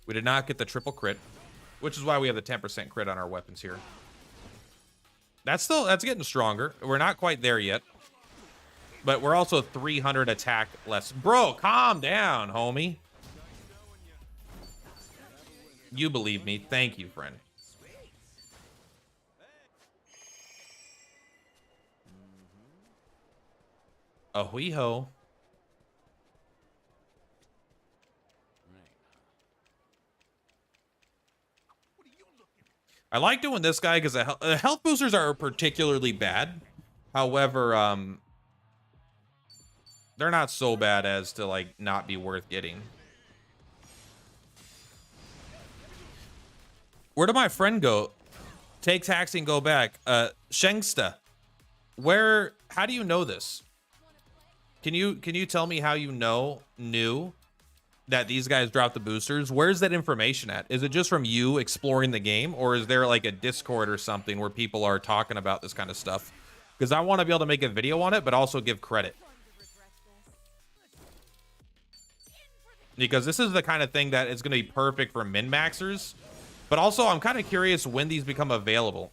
We did not get the triple crit, which is why we have the 10% crit on our weapons here. That's getting stronger. We're not quite there yet. But we're also 300 attack less. Bro, calm down, homie. You believe me. Thank you, friend. A hui ho. I like doing this guy because the health boosters are particularly bad. However, they're not so bad as to, like, not be worth getting. Where did my friend go? Take taxi and go back. Shengsta. How do you know this? Can you tell me how you knew that these guys dropped the boosters? Where's that information at? Is it just from you exploring the game, or is there like a Discord or something where people are talking about this kind of stuff? Because I want to be able to make a video on it, but also give credit. Because this is the kind of thing that is going to be perfect for min-maxers. But also, I'm kind of curious when these become available.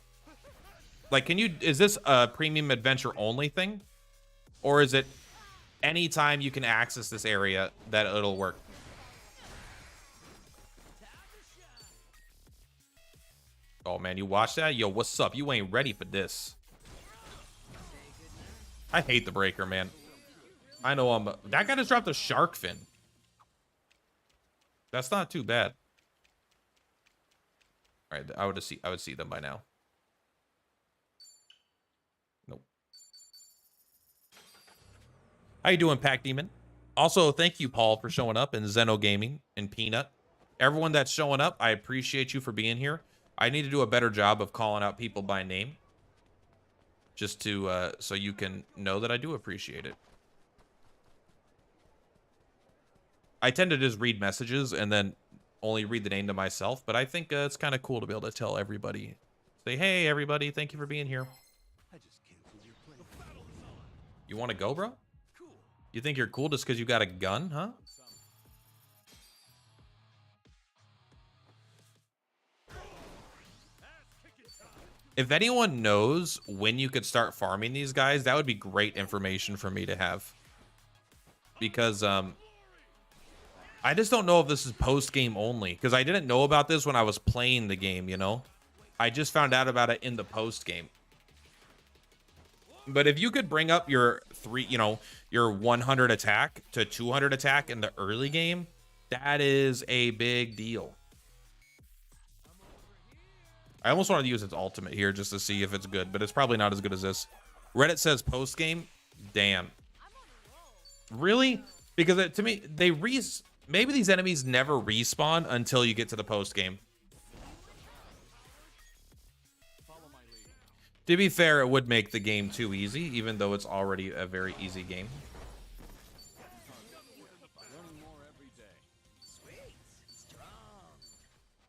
Like, is this a premium adventure only thing? Or is it anytime you can access this area that it'll work? Oh man, you watch that? Yo, what's up? You ain't ready for this. I hate the breaker, man. I know that guy just dropped a shark fin. That's not too bad. All right, I would see them by now. Nope. How you doing, Pack Demon? Also, thank you, Paul, for showing up, and Zeno Gaming and Peanut. Everyone that's showing up, I appreciate you for being here. I need to do a better job of calling out people by name, just to so you can know that I do appreciate it. I tend to just read messages and then only read the name to myself, but I think it's kind of cool to be able to tell everybody, say, hey, everybody, thank you for being here. You want to go, bro? You think you're cool just because you got a gun, huh? If anyone knows when you could start farming these guys, that would be great information for me to have. Because, I just don't know if this is post-game only, because I didn't know about this when I was playing the game, you know? I just found out about it in the post-game. But if you could bring up your your 100 attack to 200 attack in the early game, that is a big deal. I almost wanted to use its ultimate here just to see if it's good, but it's probably not as good as this. Reddit says post-game. Damn. Really? Because to me, maybe these enemies never respawn until you get to the post-game. To be fair, it would make the game too easy, even though it's already a very easy game.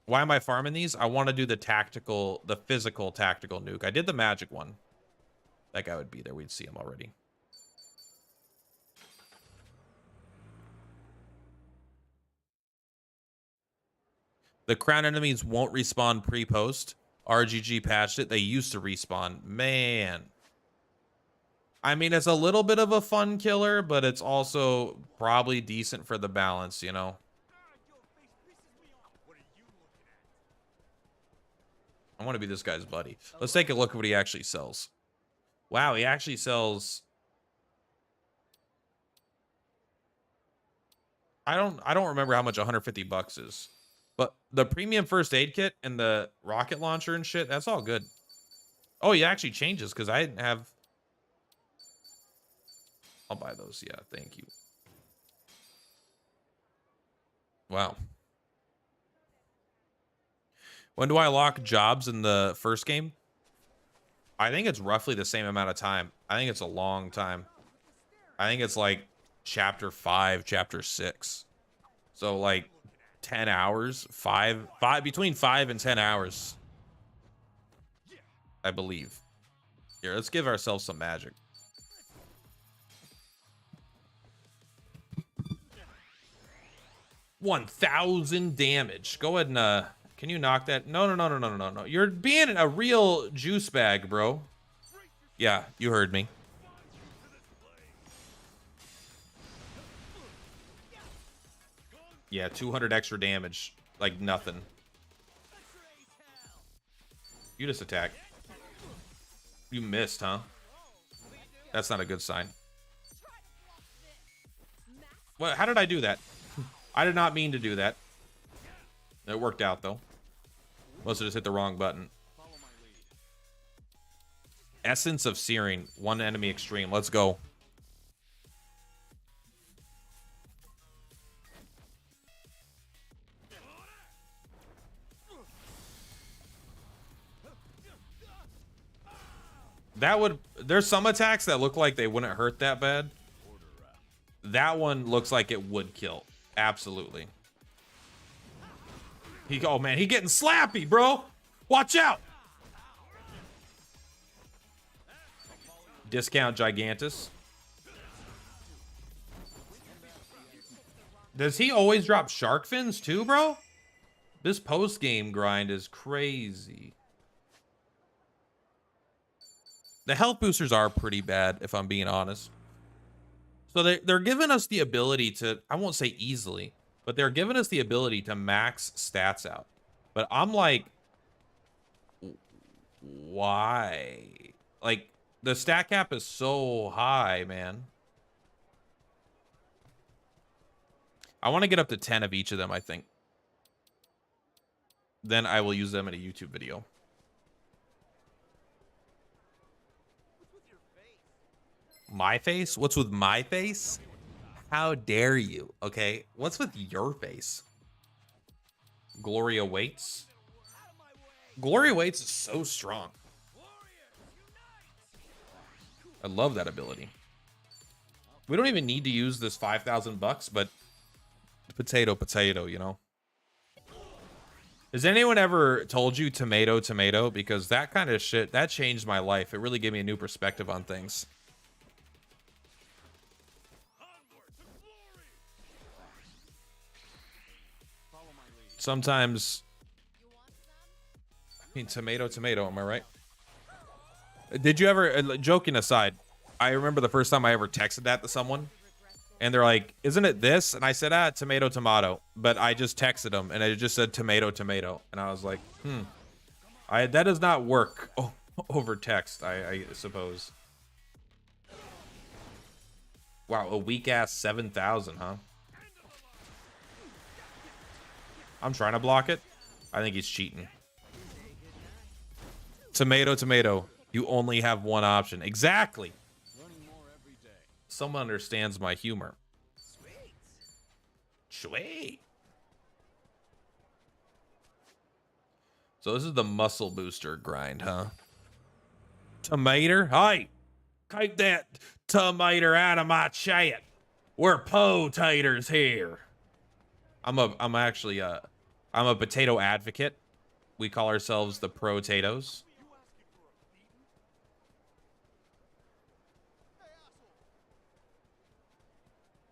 Why am I farming these? I want to do the physical tactical nuke. I did the magic one. That guy would be there. We'd see him already. The crown enemies won't respawn pre-post. RGG patched it. They used to respawn. Man. I mean, it's a little bit of a fun killer, but it's also probably decent for the balance, you know? I want to be this guy's buddy. Let's take a look at what he actually sells. Wow, he actually sells... I don't remember how much 150 bucks is. But the premium first aid kit and the rocket launcher and shit, that's all good. Oh, he actually changes because I didn't have... I'll buy those. Yeah, thank you. Wow. When do I lock jobs in the first game? I think it's roughly the same amount of time. I think it's a long time. I think it's like chapter 5, chapter 6. So like 10 hours, between 5 and 10 hours. I believe. Here, let's give ourselves some magic. $1,000 damage. Go ahead and can you knock that? No. You're being a real juice bag, bro. Yeah, you heard me. Yeah, 200 extra damage. Like nothing. You just attack. You missed, huh? That's not a good sign. What? How did I do that? I did not mean to do that. It worked out, though. Must have just hit the wrong button. Essence of Searing. One enemy extreme. Let's go. That would... There's some attacks that look like they wouldn't hurt that bad. That one looks like it would kill. Absolutely. Oh, man. He getting slappy, bro. Watch out. Discount Gigantus. Does he always drop shark fins too, bro? This post-game grind is crazy. The health boosters are pretty bad, if I'm being honest. So they're giving us the ability to, I won't say easily, but they're giving us the ability to max stats out. But I'm like, why? Like, the stat cap is so high, man. I want to get up to 10 of each of them, I think. Then I will use them in a YouTube video. My face? What's with my face? How dare you? Okay, what's with your face? Glory awaits. Glory awaits is so strong. I love that ability. We don't even need to use this 5,000 bucks, but potato, you know. Has anyone ever told you tomato? Because that kind of shit, that changed my life. It really gave me a new perspective on things. Sometimes, I mean, tomato, am I right? Did you ever, joking aside, I remember the first time I ever texted that to someone, and they're like, isn't it this? And I said, tomato. But I just texted them, and it just said tomato. And I was like, that does not work over text, I suppose. Wow, a weak-ass 7,000, huh? I'm trying to block it. I think he's cheating. Tomato. You only have one option. Exactly. Someone understands my humor. Sweet. So this is the muscle booster grind, huh? Tomato? Hey, keep that tomato out of my chat. We're potatoes here. I'm a potato advocate. We call ourselves the Pro-tatoes.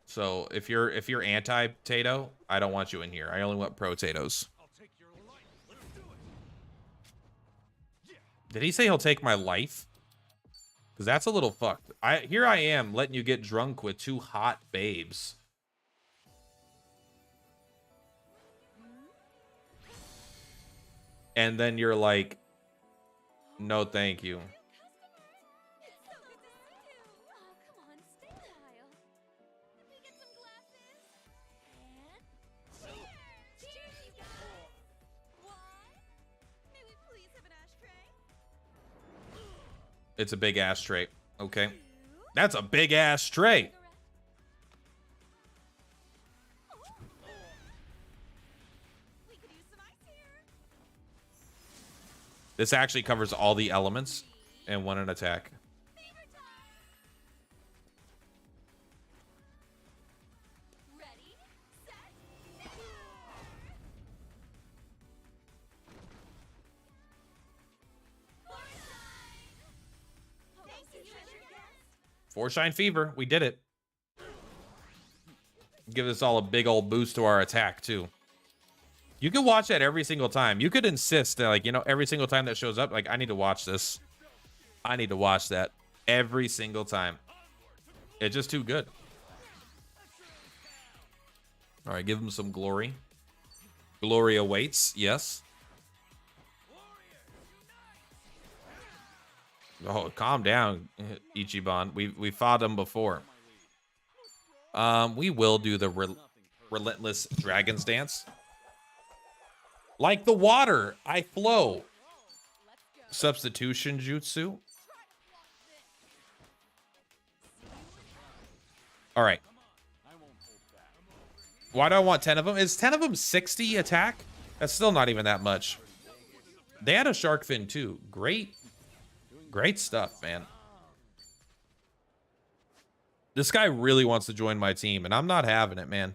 So if you're anti-potato, I don't want you in here. I only want Pro-tatoes. Did he say he'll take my life? Because that's a little fucked. Here I am letting you get drunk with two hot babes. And then you're like, no, thank you. It's so good to see you. Oh, come on, stay a while. Can we get some glasses? And cheers! Cheers, you guys! What? May we please have an ashtray? It's a big ashtray. Okay. That's a big ass tray. We could use some ice here. This actually covers all the elements and one an attack. Fever time. Ready, set, Foreshine Fever. We did it. Give us all a big old boost to our attack, too. You could watch that every single time. You could insist that, like, you know, every single time that shows up, like, I need to watch this. I need to watch that every single time. It's just too good. All right, give him some glory. Glory awaits, yes. Oh, calm down, Ichiban. We fought him before. We will do the relentless dragon's dance. Like the water, I flow. Substitution jutsu. All right. Why do I want 10 of them? Is 10 of them 60 attack? That's still not even that much. They had a shark fin too. Great stuff, man. This guy really wants to join my team, and I'm not having it, man.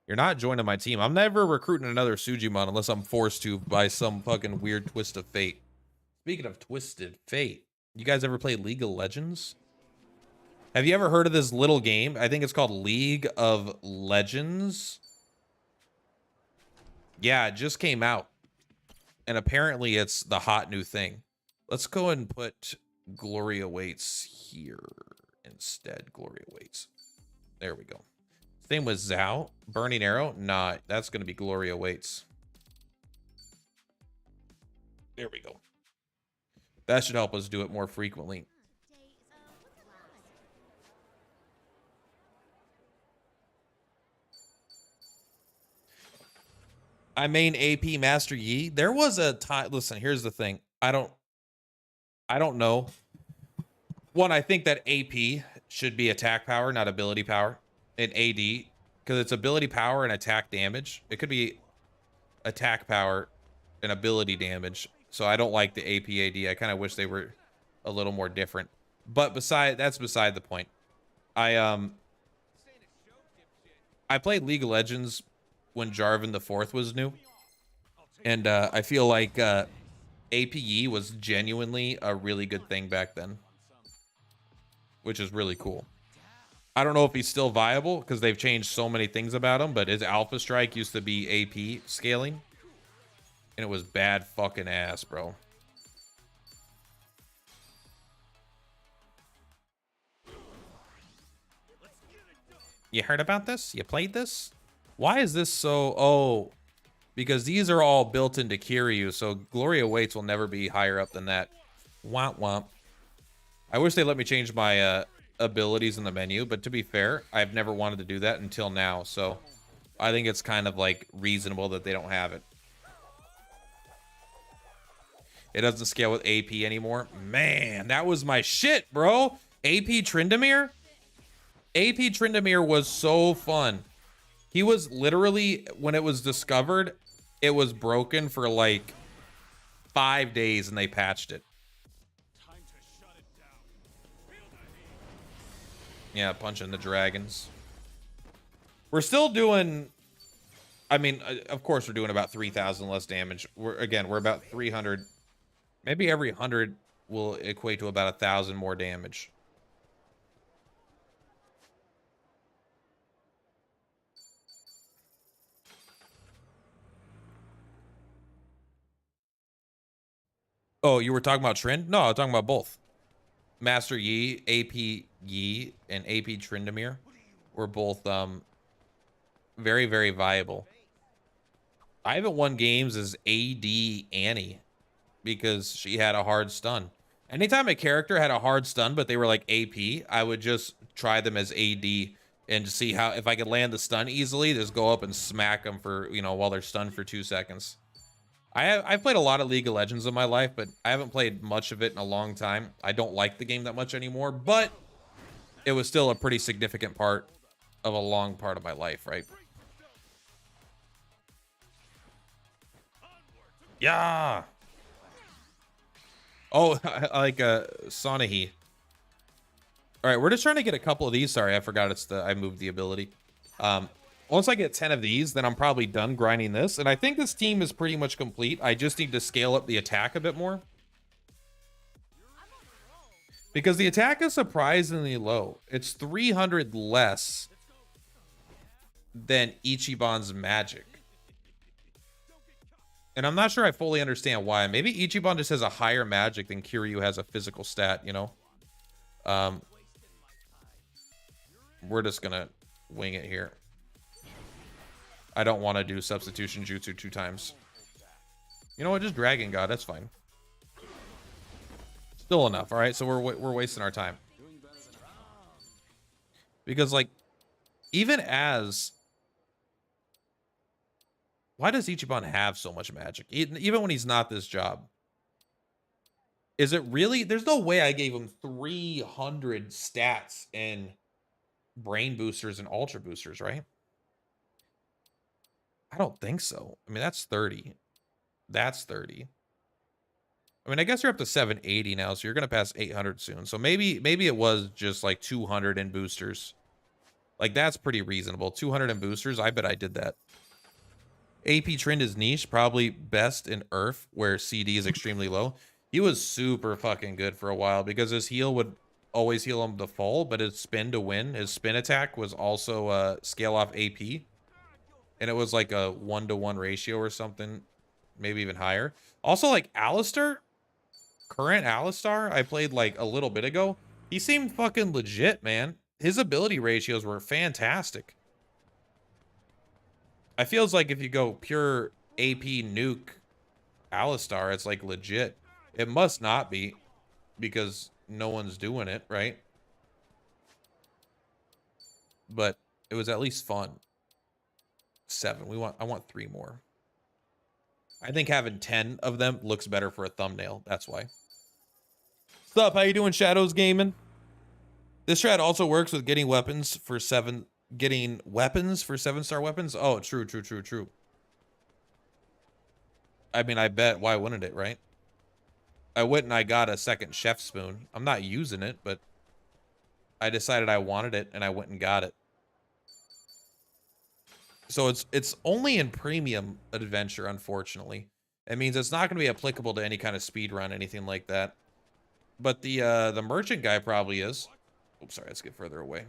You're not joining my team. I'm never recruiting another Sujimon unless I'm forced to by some fucking weird twist of fate. Speaking of twisted fate, you guys ever play League of Legends? Have you ever heard of this little game? I think it's called League of Legends. Yeah, it just came out. And apparently it's the hot new thing. Let's go ahead and put Glory Awaits here instead. Glory Awaits. There we go. Same with Zhao. Burning Arrow. Nah, that's going to be Glory Awaits. There we go. That should help us do it more frequently. I main AP Master Yi. There was a time. Listen, here's the thing. I don't know. One, I think that AP should be attack power, not ability power. In AD, because it's ability power and attack damage. It could be attack power and ability damage. So I don't like the AP AD. I kind of wish they were a little more different. But that's beside the point. I played League of Legends when Jarvan the Fourth was new, and I feel like APE was genuinely a really good thing back then, which is really cool. I don't know if he's still viable because they've changed so many things about him, but his Alpha Strike used to be AP scaling, and it was bad fucking ass, bro. You heard about this? You played this? Why is this so... Oh, because these are all built into Kiryu, so Glory Awaits will never be higher up than that. Womp womp. I wish they let me change my abilities in the menu, but to be fair, I've never wanted to do that until now, so I think it's kind of like reasonable that they don't have it. It doesn't scale with AP anymore. Man, that was my shit, bro. AP Tryndamere? AP Tryndamere was so fun. He was literally, when it was discovered, it was broken for like 5 days and they patched it. Yeah, punching the dragons. We're still doing... I mean, of course we're doing about 3,000 less damage. We're about 300. Maybe every 100 will equate to about 1,000 more damage. Oh, you were talking about Trend? No, I was talking about both. Master Yi, AP Yi, and AP Trindamere were both very, very viable. I haven't won games as AD Annie because she had a hard stun. Anytime a character had a hard stun, but they were like AP, I would just try them as AD and see how, if I could land the stun easily, just go up and smack them for, you know, while they're stunned for 2 seconds. I've played a lot of League of Legends in my life, but I haven't played much of it in a long time. I don't like the game that much anymore, but it was still a pretty significant part of a long part of my life, right? Yeah. Oh, I like Sanahi. All right, we're just trying to get a couple of these. Sorry, I forgot I moved the ability. Once I get 10 of these, then I'm probably done grinding this. And I think this team is pretty much complete. I just need to scale up the attack a bit more. Because the attack is surprisingly low. It's 300 less than Ichiban's magic. And I'm not sure I fully understand why. Maybe Ichiban just has a higher magic than Kiryu has a physical stat, you know? We're just gonna wing it here. I don't want to do substitution jutsu 2 times. You know what? Just Dragon God. That's fine. Still enough. All right. So we're wasting our time. Because like, even as, why does Ichiban have so much magic? Even when he's not this job. Is it really? There's no way I gave him 300 stats and brain boosters and ultra boosters, right? I don't think so. I mean, that's 30. That's 30. I mean, I guess you're up to 780 now, so you're going to pass 800 soon. So maybe it was just like 200 in boosters. Like, that's pretty reasonable. 200 in boosters, I bet I did that. AP Trend is niche, probably best in Earth, where CD is extremely low. He was super fucking good for a while because his heal would always heal him to fall, but his spin to win, his spin attack was also scale off AP. And it was like a 1-to-1 ratio or something, maybe even higher. Also, like Alistar, current Alistar, I played like a little bit ago. He seemed fucking legit, man. His ability ratios were fantastic. I feels like if you go pure AP nuke Alistar, it's like legit. It must not be because no one's doing it, right? But it was at least fun. 7. I want 3 more. I think having 10 of them looks better for a thumbnail. That's why. What's up? How you doing, Shadows Gaming? This strat also works with getting weapons for 7-star weapons. Oh, true. I mean, I bet. Why wouldn't it, right? I went and I got a second chef spoon. I'm not using it, but I decided I wanted it and I went and got it. So it's only in premium adventure, unfortunately. It means it's not going to be applicable to any kind of speed run, anything like that. But the merchant guy probably is. Oops, sorry, let's get further away.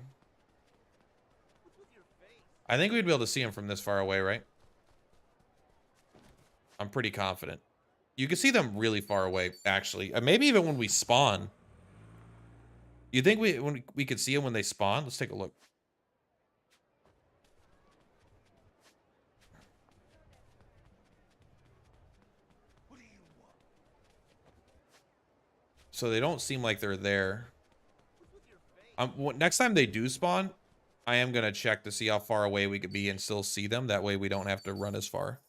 I think we'd be able to see him from this far away, right? I'm pretty confident. You can see them really far away, actually. Maybe even when we spawn. You think we could see them when they spawn? Let's take a look. So they don't seem like they're there. Next time they do spawn, I am going to check to see how far away we could be and still see them. That way we don't have to run as far.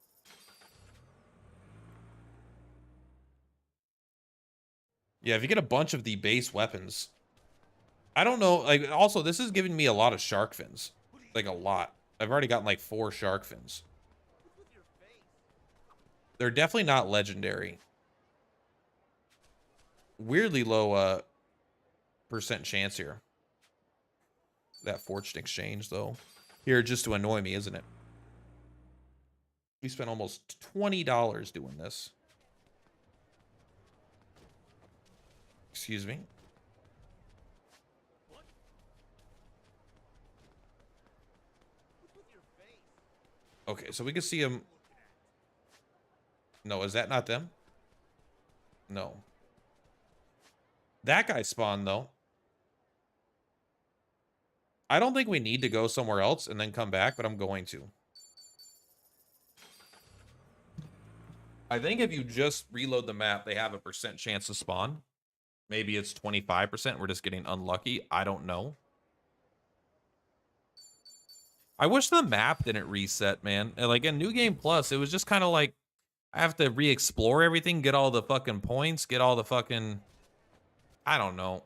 Yeah, if you get a bunch of the base weapons. I don't know. Like, also, this is giving me a lot of shark fins. Like, a lot. I've already gotten like 4 shark fins. They're definitely not legendary. Weirdly low percent chance here. That fortune exchange, though. Here, just to annoy me, isn't it? We spent almost $20 doing this. Excuse me. Okay, so we can see him. No, is that not them? No. That guy spawned, though. I don't think we need to go somewhere else and then come back, but I'm going to. I think if you just reload the map, they have a % chance to spawn. Maybe it's 25%. We're just getting unlucky. I don't know. I wish the map didn't reset, man. Like in New Game Plus, it was just kind of like I have to re-explore everything, get all the fucking points, get all the fucking... I don't know.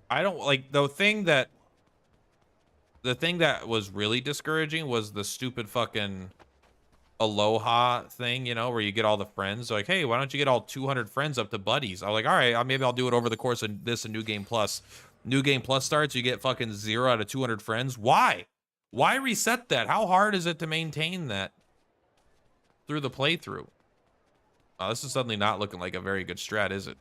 I don't like the thing that was really discouraging was the stupid fucking Aloha thing, you know, where you get all the friends. Like, hey, why don't you get all 200 friends up to buddies? I was like, all right, maybe I'll do it over the course of this and New Game Plus. New Game Plus starts, you get fucking 0 out of 200 friends. Why? Why reset that? How hard is it to maintain that through the playthrough? Oh, this is suddenly not looking like a very good strat, is it?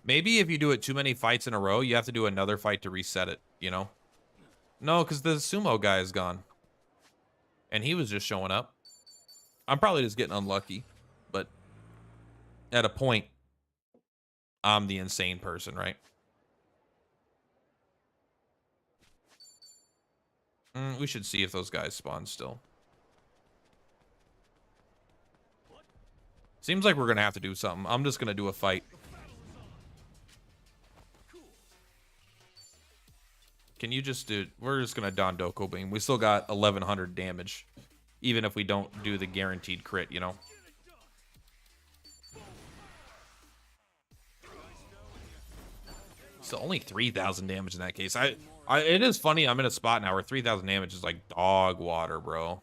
Maybe if you do it too many fights in a row, you have to do another fight to reset it, you know? No, because the sumo guy is gone. And he was just showing up. I'm probably just getting unlucky. But at a point, I'm the insane person, right? We should see if those guys spawn still. Seems like we're going to have to do something. I'm just going to do a fight. Can you just do... We're just going to Don Doko Beam. We still got 1,100 damage. Even if we don't do the guaranteed crit, you know? So only 3,000 damage in that case. It is funny. I'm in a spot now where 3,000 damage is like dog water, bro.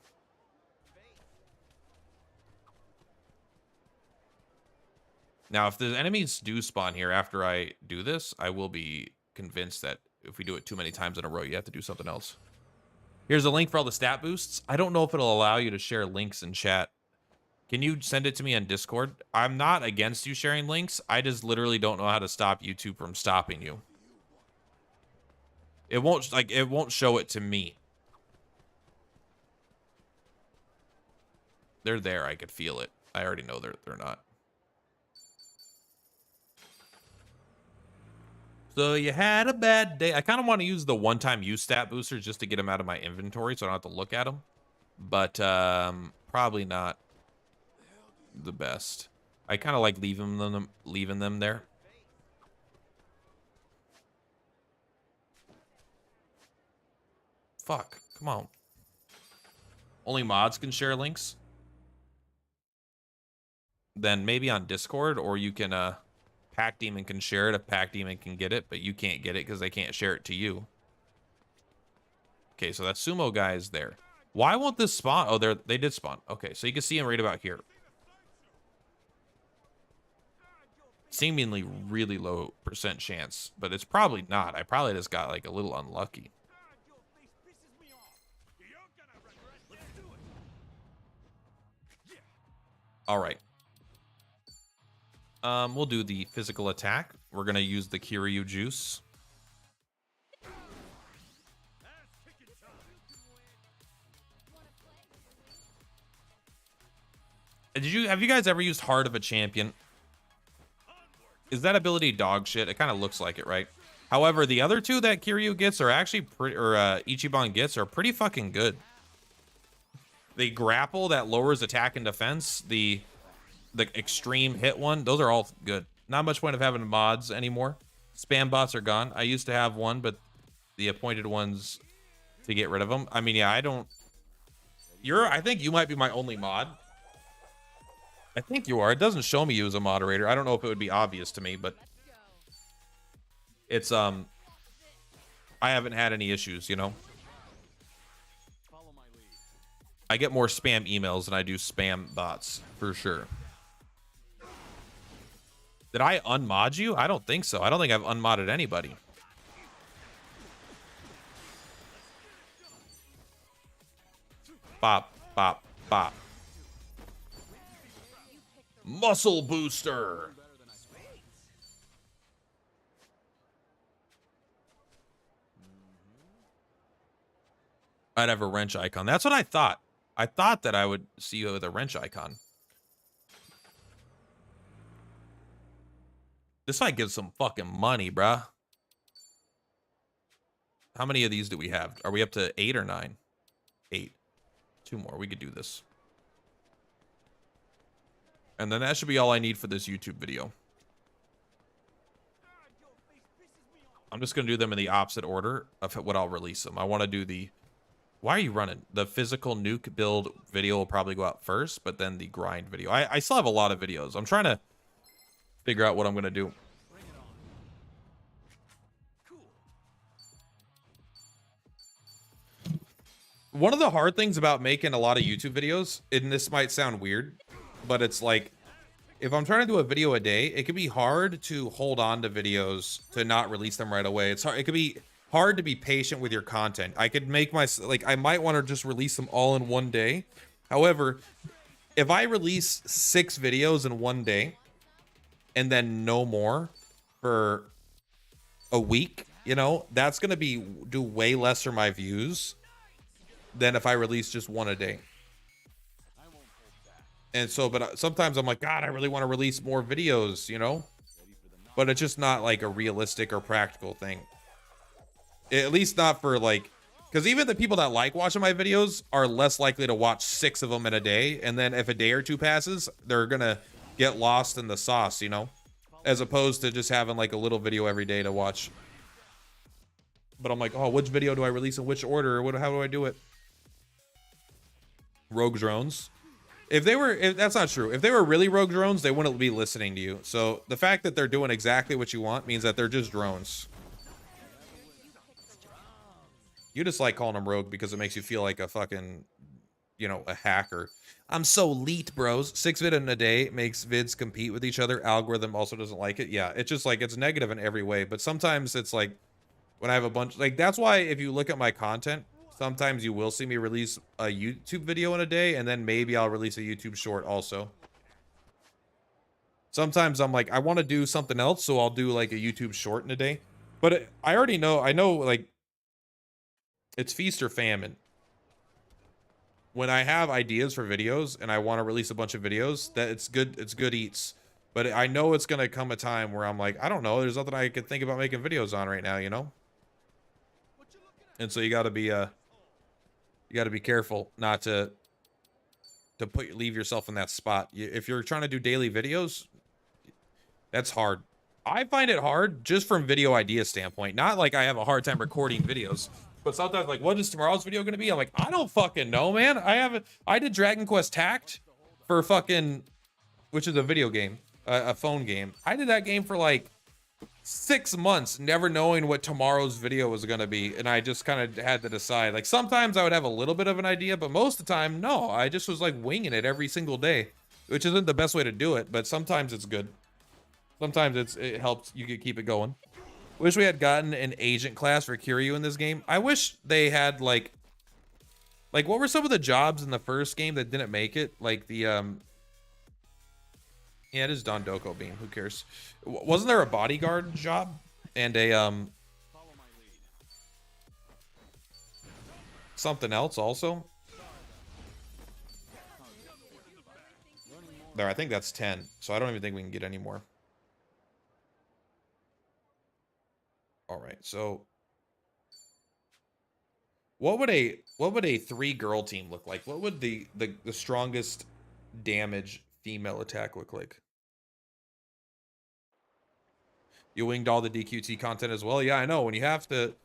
Now, if the enemies do spawn here after I do this, I will be convinced that if we do it too many times in a row, you have to do something else. Here's a link for all the stat boosts. I don't know if it'll allow you to share links in chat. Can you send it to me on Discord? I'm not against you sharing links. I just literally don't know how to stop YouTube from stopping you. It won't show it to me. They're there. I could feel it. I already know they're not. So you had a bad day. I kind of want to use the one-time use stat boosters just to get them out of my inventory so I don't have to look at them. But probably not the best. I kind of like leaving them there. Fuck, come on. Only mods can share links? Then maybe on Discord, or you can Pack Demon can share it if Pack Demon can get it, but you can't get it because they can't share it to you. Okay, so that sumo guy is there. Why won't this spawn? Oh, they did spawn. Okay, so you can see him right about here. Seemingly really low % chance, but it's probably not. I probably just got like a little unlucky. All right. We'll do the physical attack. We're gonna use the Kiryu juice. Have you guys ever used Heart of a Champion? Is that ability dog shit? It kind of looks like it, right? However, the other two that Kiryu gets are actually pretty, or Ichiban gets are pretty fucking good. The grapple that lowers attack and defense, the extreme hit one, those are all good. Not much point of having mods anymore. Spam bots are gone. I used to have one, but the appointed ones to get rid of them. I mean, yeah, I don't. I think you might be my only mod. I think you are. It doesn't show me you as a moderator. I don't know if it would be obvious to me, but it's I haven't had any issues, you know. I get more spam emails than I do spam bots for sure. Did I unmod you? I don't think so. I don't think I've unmodded anybody. Bop, bop, bop. Muscle booster. I'd have a wrench icon. That's what I thought. I thought that I would see you with a wrench icon. This might give some fucking money, bruh. How many of these do we have? Are we up to 8 or 9? 8. 2 more. We could do this. And then that should be all I need for this YouTube video. I'm just going to do them in the opposite order of what I'll release them. I want to do the... Why are you running? The physical nuke build video will probably go out first, but then the grind video. I still have a lot of videos. I'm trying to figure out what I'm going to do. One of the hard things about making a lot of YouTube videos, and this might sound weird, but it's like, if I'm trying to do a video a day, it can be hard to hold on to videos to not release them right away. It's hard. It could be hard to be patient with your content. I could make my, like, I might want to just release them all in one day. However, if I release 6 videos in one day and then no more for a week, you know, that's going to do way less for my views than if I release just one a day. And so, but sometimes I'm like, God, I really want to release more videos, you know, but it's just not like a realistic or practical thing. At least not for like, because even the people that like watching my videos are less likely to watch 6 of them in a day. And then if a day or 2 passes, they're going to get lost in the sauce, you know, as opposed to just having like a little video every day to watch. But I'm like, oh, which video do I release in which order? How do I do it? Rogue drones. If that's not true. If they were really rogue drones, they wouldn't be listening to you. So the fact that they're doing exactly what you want means that they're just drones. You just like calling them rogue because it makes you feel like a fucking, you know, a hacker. I'm so elite, bros. 6 vid in a day makes vids compete with each other. Algorithm also doesn't like it. Yeah, it's just like, it's negative in every way. But sometimes it's like, when I have a bunch, like, that's why if you look at my content, sometimes you will see me release a YouTube video in a day, and then maybe I'll release a YouTube short also. Sometimes I'm like, I want to do something else, so I'll do like a YouTube short in a day. But I already know, I know, like, it's feast or famine. When I have ideas for videos and I want to release a bunch of videos, that it's good eats. But I know it's going to come a time where I'm like, I don't know, there's nothing I could think about making videos on right now, you know? And so you got to be careful not to leave yourself in that spot. If you're trying to do daily videos, that's hard. I find it hard just from video idea standpoint. Not like I have a hard time recording videos, but sometimes like, what is tomorrow's video going to be? I'm like, I don't fucking know, man. I did Dragon Quest Tact for fucking, which is a video game, a phone game. I did that game for like 6 months, never knowing what tomorrow's video was going to be. And I just kind of had to decide. Like, sometimes I would have a little bit of an idea, but most of the time, no. I just was like winging it every single day, which isn't the best way to do it, but sometimes it's good. Sometimes it helps you keep it going. Wish we had gotten an agent class for Kiryu in this game. I wish they had like what were some of the jobs in the first game that didn't make it? Like the yeah, it is Don Doko Beam. Who cares? Wasn't there a bodyguard job and a something else also? There, I think that's 10. So I don't even think we can get any more. All right, so what would a 3-girl team look like? What would the strongest damage female attack look like? You winged all the DQT content as well? Yeah, I know. When you have to,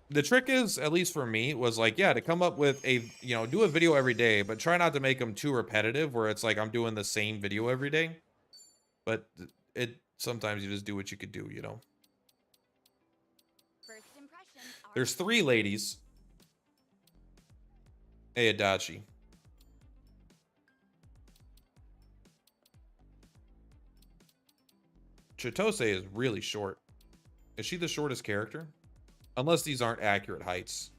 the trick is, at least for me, was like, yeah, to come up with a, you know, do a video every day, but try not to make them too repetitive where it's like I'm doing the same video every day. But sometimes you just do what you could do, you know. There's 3 ladies. Hey, Adachi. Chitose is really short. Is she the shortest character? Unless these aren't accurate heights.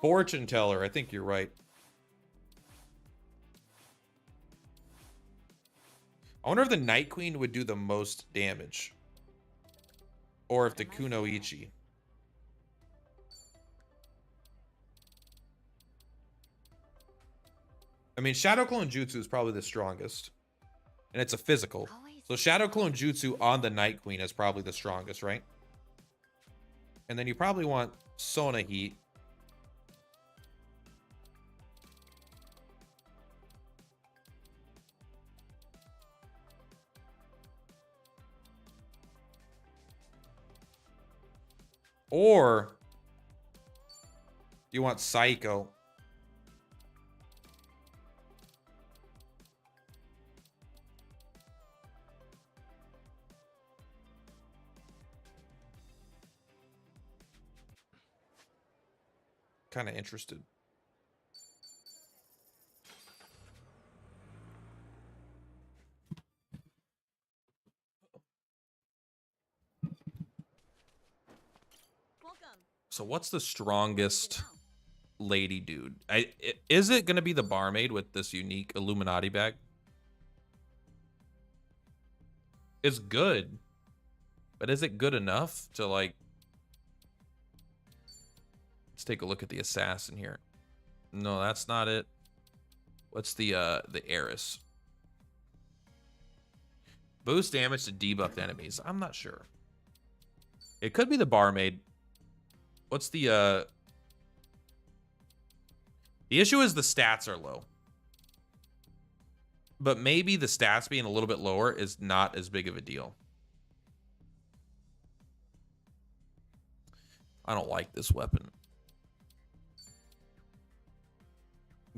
Fortune teller. I think you're right. I wonder if the Night Queen would do the most damage. Or if the Kunoichi. I mean, Shadow Clone Jutsu is probably the strongest. And it's a physical. So Shadow Clone Jutsu on the Night Queen is probably the strongest, right? And then you probably want Sona Heat. Or you want Psycho. Kind of interested. Welcome. So what's the strongest lady dude? Is it going to be the barmaid with this unique Illuminati bag? It's good. But is it good enough to like... Let's take a look at the assassin here. No, that's not it. What's the heiress? Boost damage to debuffed enemies. I'm not sure. It could be the barmaid. What's the issue is the stats are low. But maybe the stats being a little bit lower is not as big of a deal. I don't like this weapon.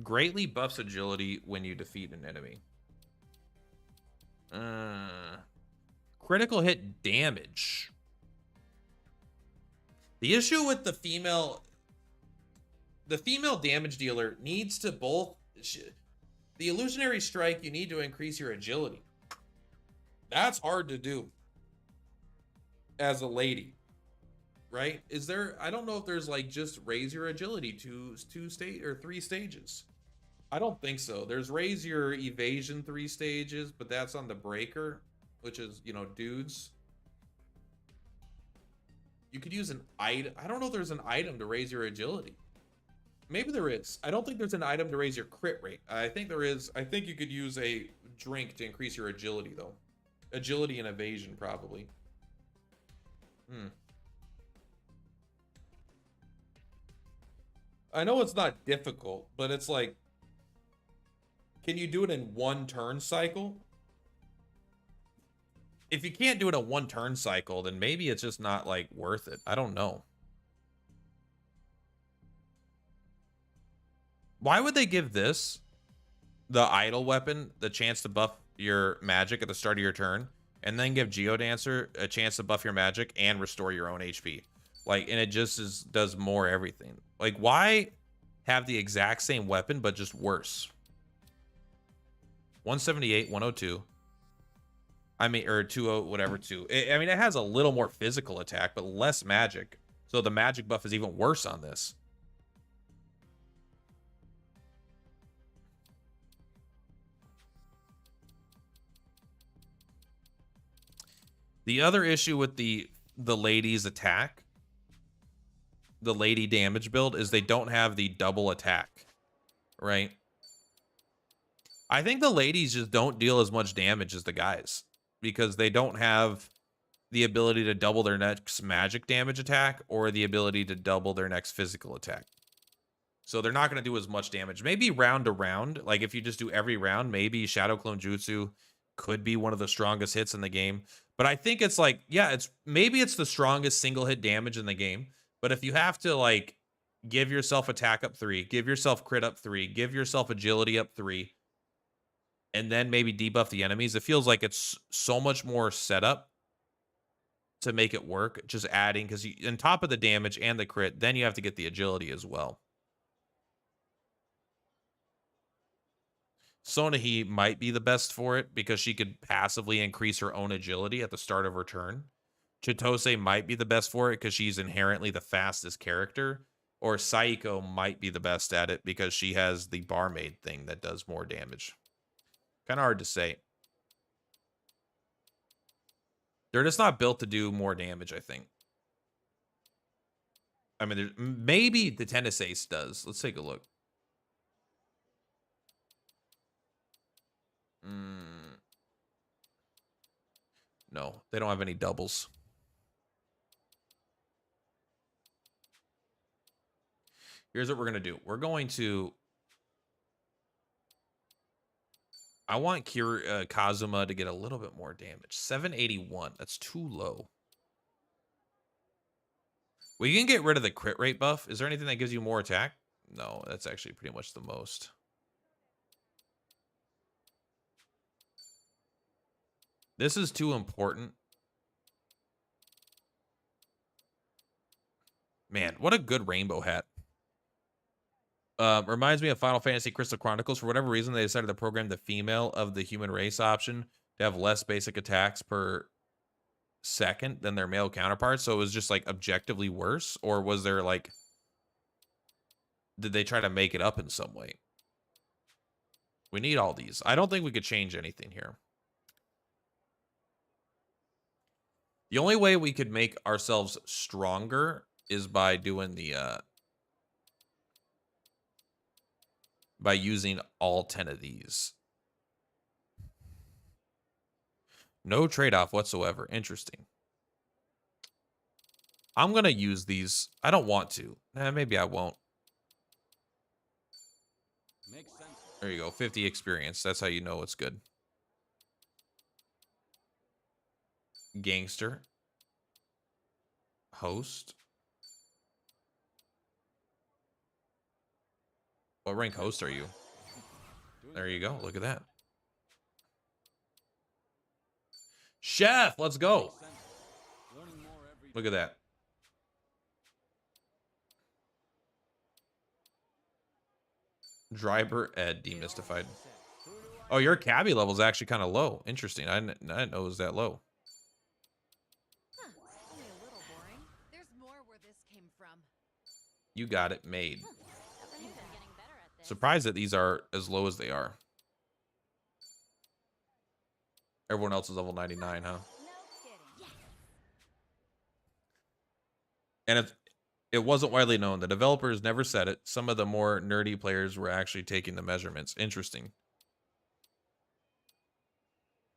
Greatly buffs agility when you defeat an enemy. Critical hit damage. The issue with the female damage dealer needs to both... The illusionary strike, you need to increase your agility. That's hard to do as a lady, right? Is there... I don't know if there's like just raise your agility to 3 stages. I don't think so. There's raise your evasion 3 stages, but that's on the breaker, which is, you know, dudes. You could use an item. I don't know if there's an item to raise your agility. Maybe there is. I don't think there's an item to raise your crit rate. I think there is. I think you could use a drink to increase your agility, though. Agility and evasion, probably. I know it's not difficult, but it's like... Can you do it in 1 turn cycle? If you can't do it in 1 turn cycle, then maybe it's just not, like, worth it. I don't know. Why would they give this, the idle weapon, the chance to buff your magic at the start of your turn, and then give Geodancer a chance to buff your magic and restore your own HP? Like, and it just does more everything. Like, why have the exact same weapon, but just worse? 178, 102. I mean, or 20, whatever, 2. I mean, it has a little more physical attack, but less magic. So the magic buff is even worse on this. The other issue with the lady's attack, the lady damage build, is they don't have the double attack, right? I think the ladies just don't deal as much damage as the guys because they don't have the ability to double their next magic damage attack or the ability to double their next physical attack. So they're not going to do as much damage. Maybe round to round, like if you just do every round, maybe Shadow Clone Jutsu could be one of the strongest hits in the game. But I think it's like, yeah, maybe it's the strongest single hit damage in the game. But if you have to like give yourself attack up 3, give yourself crit up 3, give yourself agility up 3, and then maybe debuff the enemies, it feels like it's so much more setup to make it work. Just adding, because on top of the damage and the crit, then you have to get the agility as well. Sonahi might be the best for it because she could passively increase her own agility at the start of her turn. Chitose might be the best for it because she's inherently the fastest character. Or Saiko might be the best at it because she has the barmaid thing that does more damage. Kind of hard to say. They're just not built to do more damage, I think. I mean, maybe the tennis ace does. Let's take a look. No, they don't have any doubles. Here's what we're going to do. We're going to... I want Kazuma to get a little bit more damage. 781. That's too low. We can get rid of the crit rate buff. Is there anything that gives you more attack? No, that's actually pretty much the most. This is too important. Man, what a good rainbow hat. Reminds me of Final Fantasy Crystal Chronicles. For whatever reason, they decided to program the female of the human race option to have less basic attacks per second than their male counterparts. So it was just like objectively worse, or was there like, did they try to make it up in some way? We need all these. I don't think we could change anything here. The only way we could make ourselves stronger is by doing the by using all 10 of these. No trade-off whatsoever. Interesting. I'm going to use these. I don't want to. Maybe I won't. Makes sense. There you go. 50 experience. That's how you know it's good. Gangster. Host. What rank host are you? There you go. Look at that. Chef, let's go. Look at that. Driver Ed demystified. Oh, your cabbie level is actually kind of low. Interesting. I didn't know it was that low. Huh, only a little boring. There's more where this came from. You got it made. You've been getting better at this. Surprised that these are as low as they are. Everyone else is level 99, huh? No kidding. Yes. And it wasn't widely known. The developers never said it. Some of the more nerdy players were actually taking the measurements. Interesting.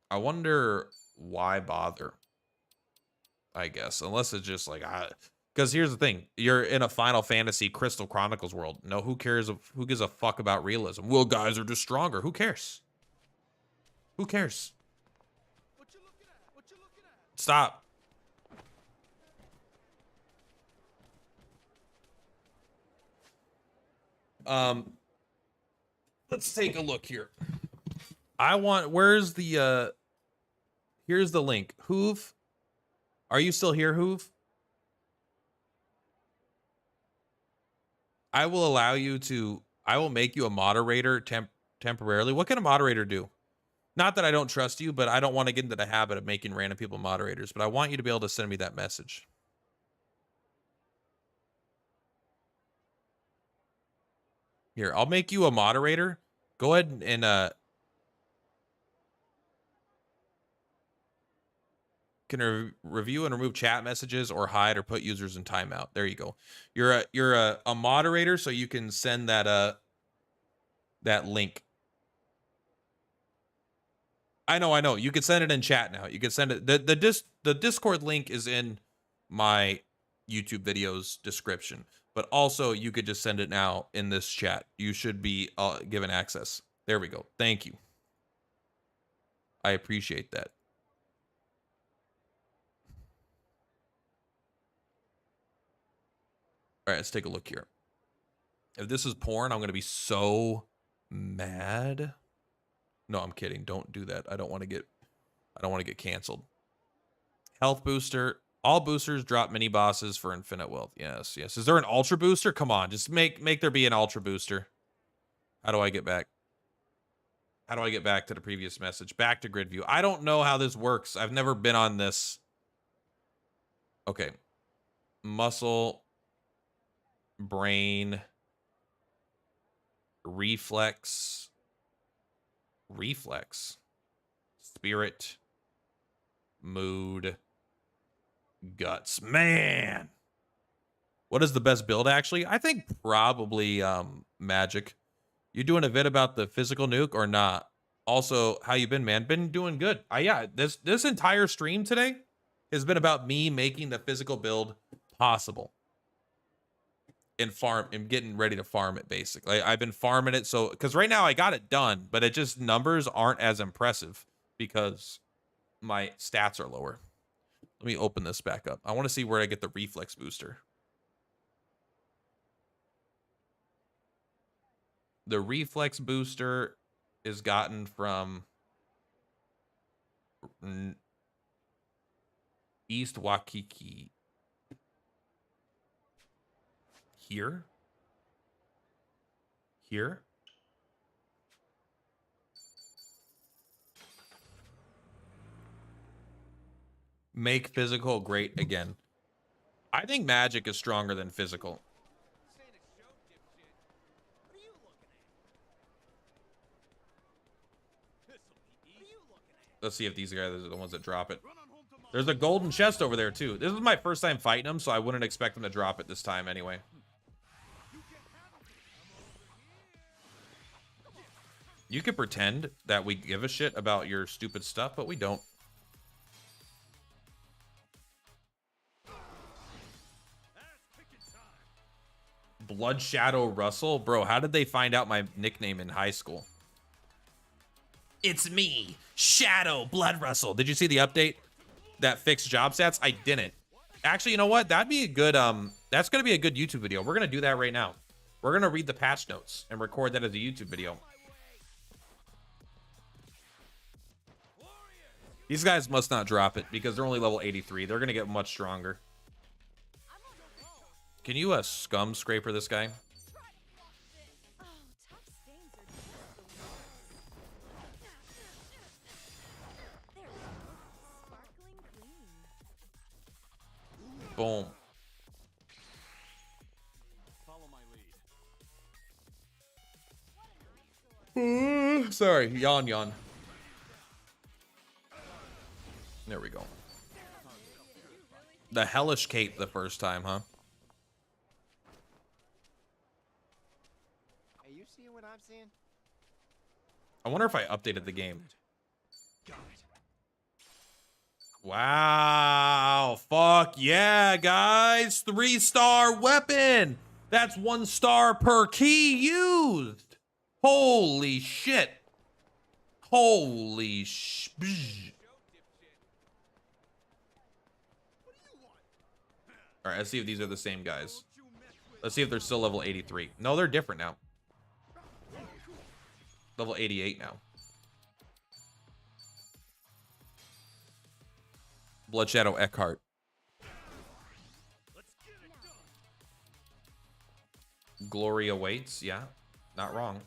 I wonder why bother, I guess. Unless it's just like, because here's the thing. You're in a Final Fantasy Crystal Chronicles world. No, who cares? Who gives a fuck about realism? Well, guys are just stronger. Who cares? Who cares? What you looking at? What you looking at? Stop. Let's take a look here. Where's the here's the link. Hoove, are you still here, Hoove? I will allow you to, I will make you a moderator temporarily. What can a moderator do? Not that I don't trust you, but I don't want to get into the habit of making random people moderators, but I want you to be able to send me that message. Here, I'll make you a moderator. Go ahead and can review and remove chat messages or hide or put users in timeout. There you go. You're a moderator, so you can send that that link. I know. You can send it in chat now. You can send it. The Discord link is in my YouTube video's description, but also you could just send it now in this chat. You should be given access. There we go. Thank you. I appreciate that. All right, let's take a look here. If this is porn, I'm going to be so mad. No, I'm kidding. Don't do that. I don't want to get canceled. Health booster. All boosters drop mini bosses for infinite wealth. Yes. Is there an ultra booster? Come on, just make there be an ultra booster. How do I get back? How do I get back to the previous message? Back to grid view. I don't know how this works. I've never been on this. Okay. Muscle, brain, reflex, spirit, mood, Guts, man. What is the best build, actually? I think probably Magic. You doing a vid about the physical nuke or not? Also, how you been, man? Been doing good. Yeah, this entire stream today has been about me making the physical build possible and getting ready to farm it, basically. I've been farming it, so because right now I got it done, but it just numbers aren't as impressive because my stats are lower. Let me open this back up. I want to see where I get the reflex booster. The reflex booster is gotten from East Waikiki. Here? Here? Make physical great again. I think magic is stronger than physical. This ain't a show, dipshit. What are you looking at? This'll be easy. What are you looking at? Let's see if these guys are the ones that drop it. Run on home to mom. There's a golden chest over there, too. This is my first time fighting them, so I wouldn't expect them to drop it this time anyway. You can have it. I'm over here. You could pretend that we give a shit about your stupid stuff, but we don't. Blood Shadow Russell? Bro, how did they find out my nickname in high school? It's me, Shadow Blood Russell. Did you see the update that fixed job stats? I didn't. Actually, you know what? That'd be a good, that's going to be a good YouTube video. We're going to do that right now. We're going to read the patch notes and record that as a YouTube video. These guys must not drop it because they're only level 83. They're going to get much stronger. Can you scum scraper this guy? Oh, tough stains are just the worst. There we go. Sparkling clean. Boom. Follow my lead. Sorry, yawn. There we go. The hellish cape the first time, huh? Hey, you seeing what I'm seeing? I wonder if I updated the game. Wow. Fuck yeah, guys. 3-star weapon. That's 1 star per key used. Holy shit. Holy sh... All right, let's see if these are the same guys. Let's see if they're still level 83. No, they're different now. Level 88 now. Blood Shadow Eckhart. Glory awaits. Yeah, not wrong.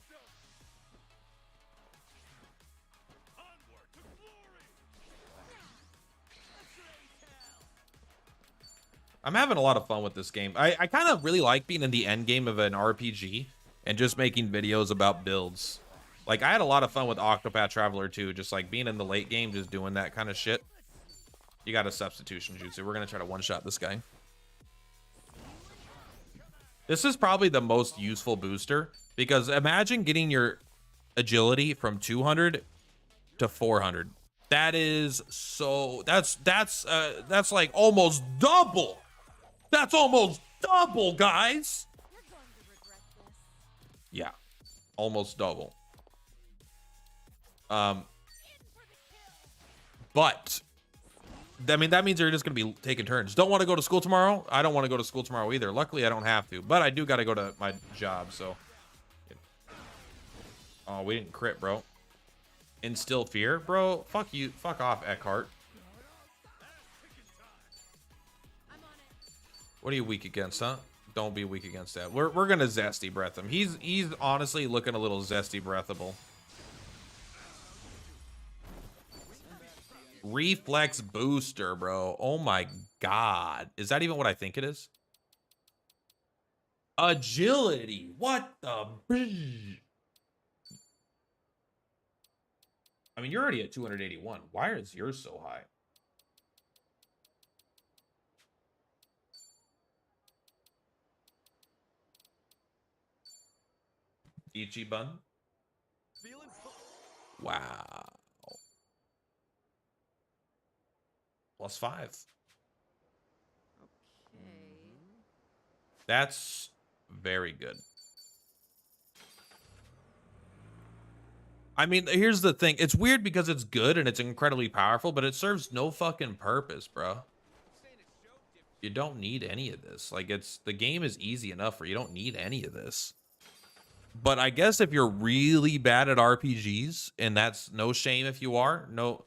I'm having a lot of fun with this game. I kind of really like being in the end game of an RPG and just making videos about builds. Like, I had a lot of fun with Octopath Traveler 2, just like being in the late game, just doing that kind of shit. You got a substitution jutsu. We're going to try to one-shot this guy. This is probably the most useful booster because imagine getting your agility from 200 to 400. That is so... That's like almost double. That's almost double, guys. You're going to regret this. Yeah, almost double. But I mean, that means they're just gonna be taking turns. Don't want to go to school tomorrow. I don't want to go to school tomorrow either. Luckily, I don't have to, but I do got to go to my job. So, oh, we didn't crit, bro. Instill fear, bro. Fuck you. Fuck off, Eckhart. What are you weak against, huh? Don't be weak against that. We're gonna zesty breath him. He's honestly looking a little zesty breathable. Reflex booster, bro. Oh my god. Is that even what I think it is? Agility. What the? I mean, you're already at 281. Why is yours so high? Ichiban. Feeling Wow. +5. Okay. That's very good. I mean, here's the thing. It's weird because it's good and it's incredibly powerful, but it serves no fucking purpose, bro. You don't need any of this. Like, the game is easy enough where you don't need any of this. But I guess if you're really bad at RPGs, and that's no shame if you are, no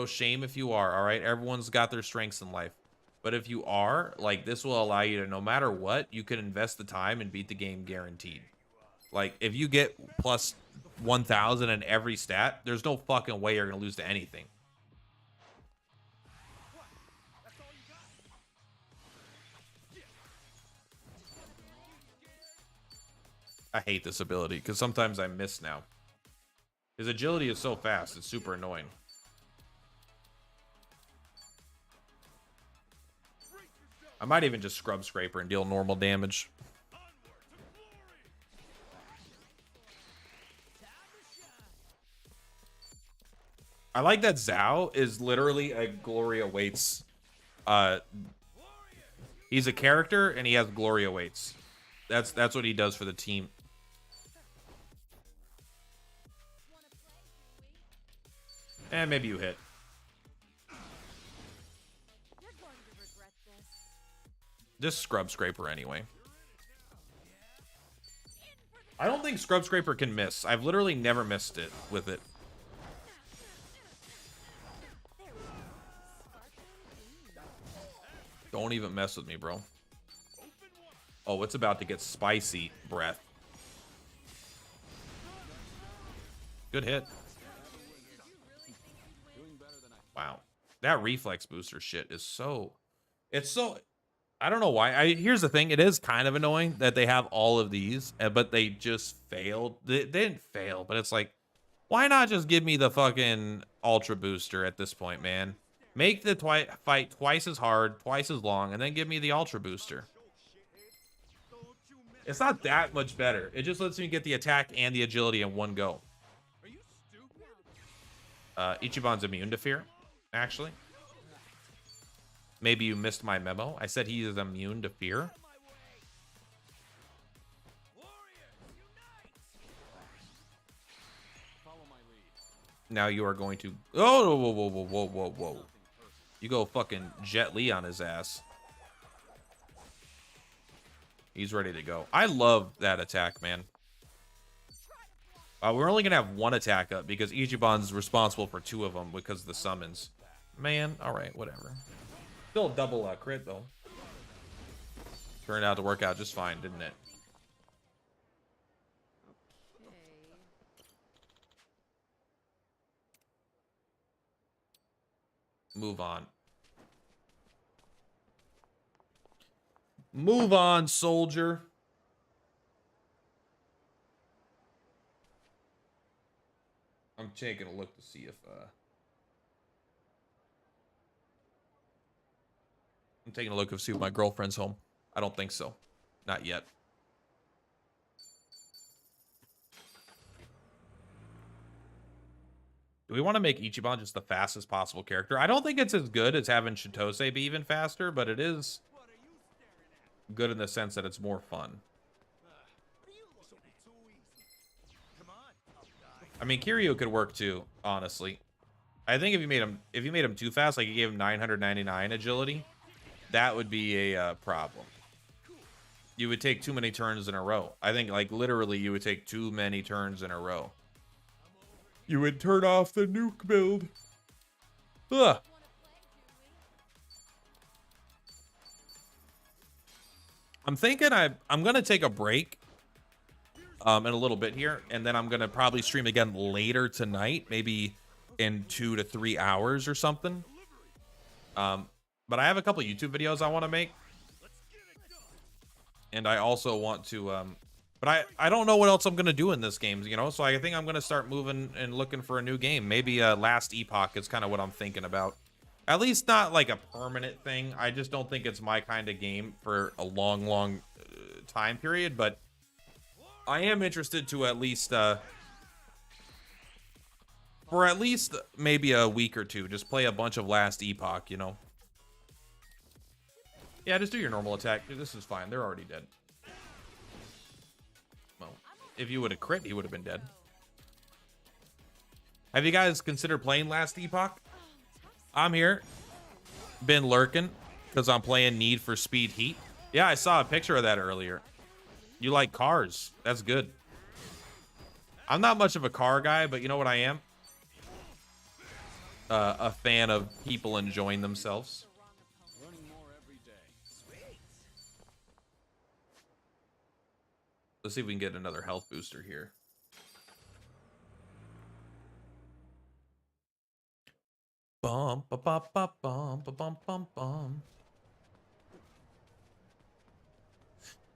shame if you are, all right? Everyone's got their strengths in life. But if you are, like, this will allow you to, no matter what, you can invest the time and beat the game guaranteed. Like, if you get plus 1,000 in every stat, there's no fucking way you're going to lose to anything. I hate this ability because sometimes I miss now. His agility is so fast, it's super annoying. I might even just scrub scraper and deal normal damage. I like that Zhao is literally a Glory Awaits. He's a character and he has Glory Awaits. That's what he does for the team. And maybe you hit. You're going to regret this. Just scrub scraper anyway. I don't think scrub scraper can miss. I've literally never missed it with it. Don't even mess with me, bro. Oh, it's about to get spicy, breath. Good hit. Wow. That reflex booster shit is so... It's so... I don't know why. Here's the thing. It is kind of annoying that they have all of these, but they just failed. They didn't fail, but it's like, why not just give me the fucking Ultra Booster at this point, man? Make the fight twice as hard, twice as long, and then give me the Ultra Booster. It's not that much better. It just lets me get the attack and the agility in one go. Ichiban's immune to fear, actually. Maybe you missed my memo. I said he is immune to fear. Now you are going to... Oh, whoa, whoa, whoa, whoa, whoa, whoa. You go fucking Jet Li on his ass. He's ready to go. I love that attack, man. We're only going to have one attack up because Ichiban's responsible for 2 of them because of the summons. Man, all right, whatever. Still a double crit, though. Turned out to work out just fine, didn't it? Okay. Move on. Move on, soldier. I'm taking a look to see if I'm taking a look to see if my girlfriend's home. I don't think so. Not yet. Do we want to make Ichiban just the fastest possible character? I don't think it's as good as having Chitose be even faster, but it is good in the sense that it's more fun. I mean, Kiryu could work too, honestly. I think if you made him too fast, like you gave him 999 agility, that would be a problem. You would take too many turns in a row. I think, like, literally, you would take too many turns in a row. You would turn off the nuke build. Ugh. I'm thinking I'm gonna take a break in a little bit here, and then I'm gonna probably stream again later tonight, maybe in 2 to 3 hours or something. But I have a couple YouTube videos I want to make, and I also want to but I don't know what else I'm gonna do in this game, you know, so I think I'm gonna start moving and looking for a new game. Maybe Last Epoch is kind of what I'm thinking about. At least not like a permanent thing. I just don't think it's my kind of game for a long time period, but I am interested to at least for at least maybe a week or two, just play a bunch of Last Epoch, you know. Yeah, just do your normal attack. This is fine. They're already dead. Well, if you would have crit, he would have been dead. Have you guys considered playing Last Epoch? I'm here. Been lurking because I'm playing Need for Speed Heat. Yeah, I saw a picture of that earlier. You like cars. That's good. I'm not much of a car guy, but you know what I am? A fan of people enjoying themselves. Learning more every day. Let's see if we can get another health booster here. Bum ba ba ba bum ba bum bum bum.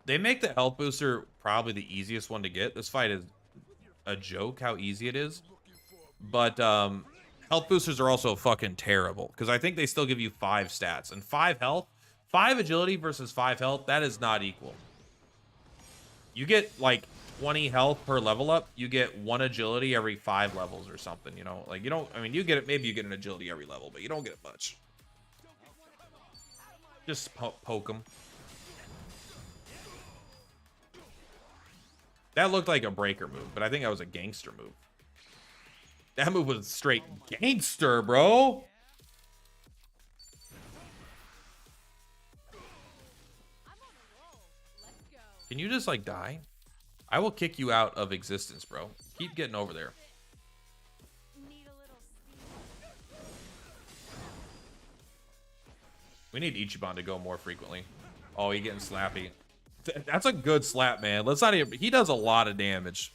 They make the health booster probably the easiest one to get. This fight is a joke how easy it is. But health boosters are also fucking terrible because I think they still give you 5 stats and 5 health, 5 agility versus 5 health. That is not equal. You get like 20 health per level up. You get 1 agility every 5 levels or something. You know, like you don't. I mean, you get it. Maybe you get an agility every level, but you don't get it much. Just poke them. That looked like a breaker move, but I think that was a gangster move. That move was straight gangster, bro. Can you just like die? I will kick you out of existence, bro. Keep getting over there. We need Ichiban to go more frequently. Oh, he's getting slappy. That's a good slap, man. Let's not even. He does a lot of damage.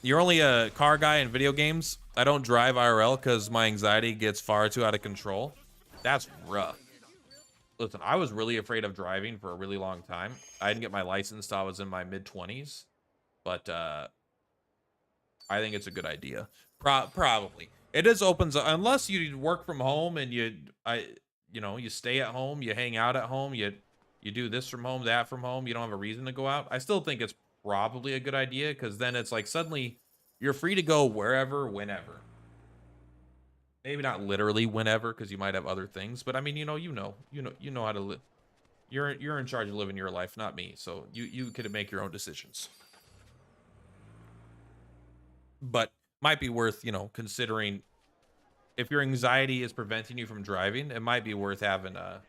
You're only a car guy in video games. I don't drive IRL because my anxiety gets far too out of control. That's rough. Listen, I was really afraid of driving for a really long time. I didn't get my license till I was in my mid-20s. But I think it's a good idea. Probably. It just opens up, unless you work from home and you know, you stay at home, you hang out at home, you do this from home, that from home, you don't have a reason to go out. I still think it's probably a good idea because then it's like suddenly you're free to go wherever, whenever. Maybe not literally whenever because you might have other things, but I mean, you know how to live. You're in charge of living your life, not me. So you could make your own decisions. But might be worth, you know, considering if your anxiety is preventing you from driving, it might be worth having a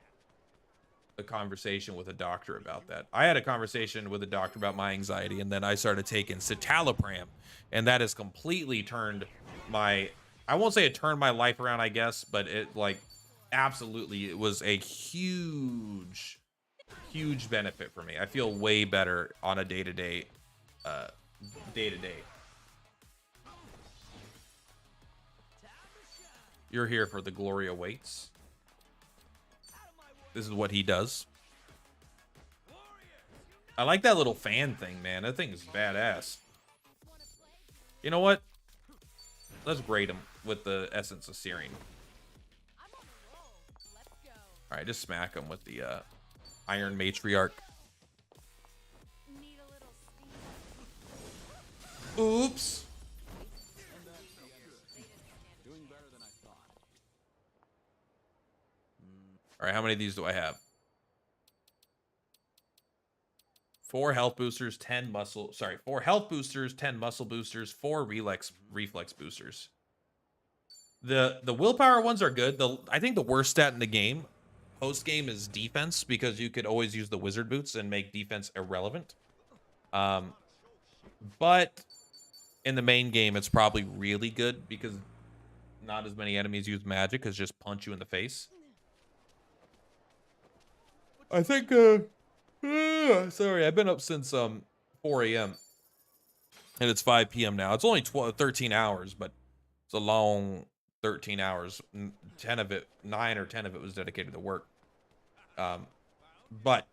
conversation with a doctor about that. I had a conversation with a doctor about my anxiety, and then I started taking citalopram, and that has completely turned my, I won't say it turned my life around, I guess, but it like absolutely, it was a huge benefit for me. I feel way better on a day-to-day. You're here for the glory awaits. This is what he does. I like that little fan thing, man. That thing is badass. You know what? Let's grade him with the essence of searing. All right, just smack him with the Iron Matriarch. Oops. Doing better than I thought. All right, how many of these do I have? 4 health boosters, 10 muscle. Sorry, 4 health boosters, 10 muscle boosters, 4 reflex boosters. The willpower ones are good. I think the worst stat in the game, post game, is defense because you could always use the wizard boots and make defense irrelevant. But in the main game, it's probably really good because not as many enemies use magic because just punch you in the face. I think sorry, I've been up since 4 a.m. and it's 5 p.m. now. It's only 13 hours, but it's a long 13 hours. 9 or 10 of it was dedicated to work. But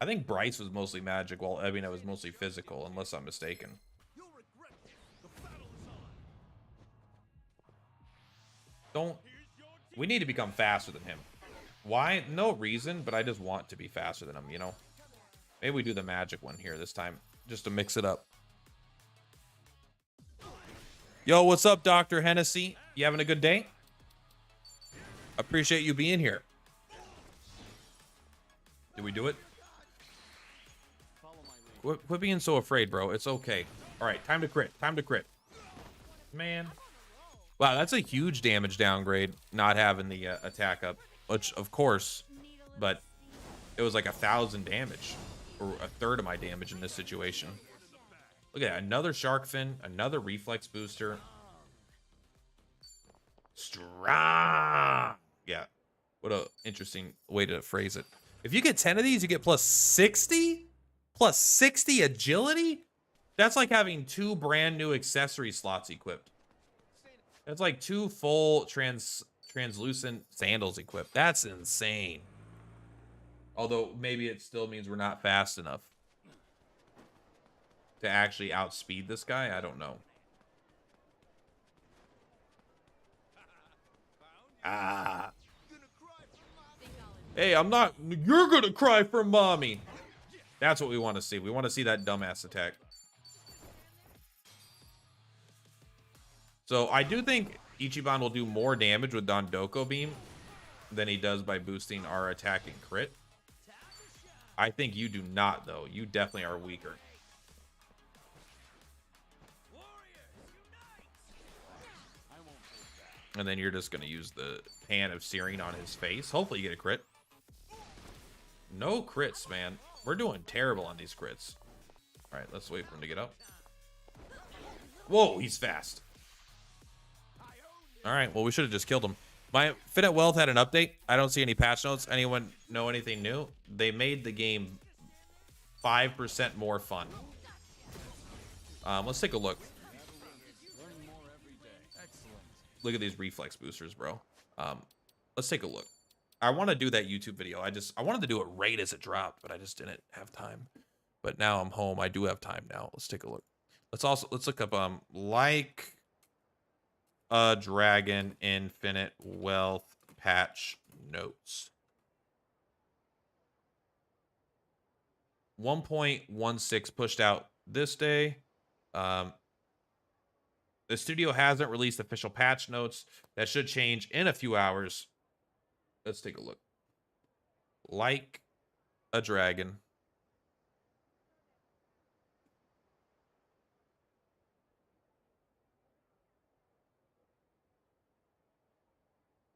I think Bryce was mostly magic while Evina was mostly physical, unless I'm mistaken. We need to become faster than him. Why? No reason, but I just want to be faster than him, you know? Maybe we do the magic one here this time, just to mix it up. Yo, what's up, Dr. Hennessy? You having a good day? Appreciate you being here. Did we do it? Quit being so afraid, bro. It's okay. All right, time to crit. Time to crit. Man. Wow, that's a huge damage downgrade, not having the attack up. Which, of course, but it was like 1,000 damage. Or a third of my damage in this situation. Look at that. Another shark fin. Another reflex booster. Strong. Yeah. What a interesting way to phrase it. If you get 10 of these, you get plus 60? Plus 60 agility? That's like having 2 brand new accessory slots equipped. That's like 2 full translucent sandals equipped. That's insane. Although maybe it still means we're not fast enough to actually outspeed this guy. I don't know. Ah. Hey, I'm not. You're gonna cry for mommy. That's what we want to see. We want to see that dumbass attack. So I do think Ichiban will do more damage with Dondoko Beam than he does by boosting our attack and crit. I think you do not, though. You definitely are weaker. And then you're just going to use the pan of searing on his face. Hopefully you get a crit. No crits, man. We're doing terrible on these crits. All right, let's wait for him to get up. Whoa, he's fast. All right, well, we should have just killed him. My Fit at Wealth had an update. I don't see any patch notes. Anyone know anything new? They made the game 5% more fun. Let's take a look. Look at these reflex boosters, bro. Let's take a look. I want to do that YouTube video. I wanted to do it right as it dropped, but I just didn't have time. But now I'm home. I do have time now. Let's take a look. Let's look up like a dragon infinite wealth patch notes. 1.16 pushed out this day. The studio hasn't released official patch notes. That should change in a few hours. Let's take a look. Like a dragon.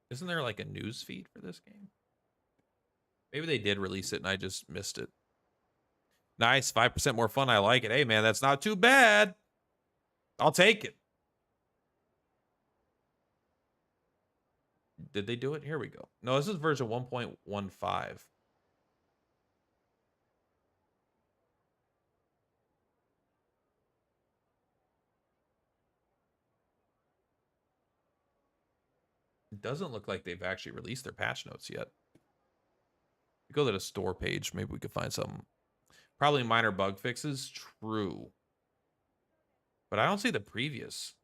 Isn't there like a news feed for this game? Maybe they did release it and I just missed it. Nice, 5% more fun. I like it. Hey, man, that's not too bad. I'll take it. Did they do it? Here we go. No, this is version 1.15. It doesn't look like they've actually released their patch notes yet. Go to the store page. Maybe we could find some. Probably minor bug fixes. True. But I don't see the previous.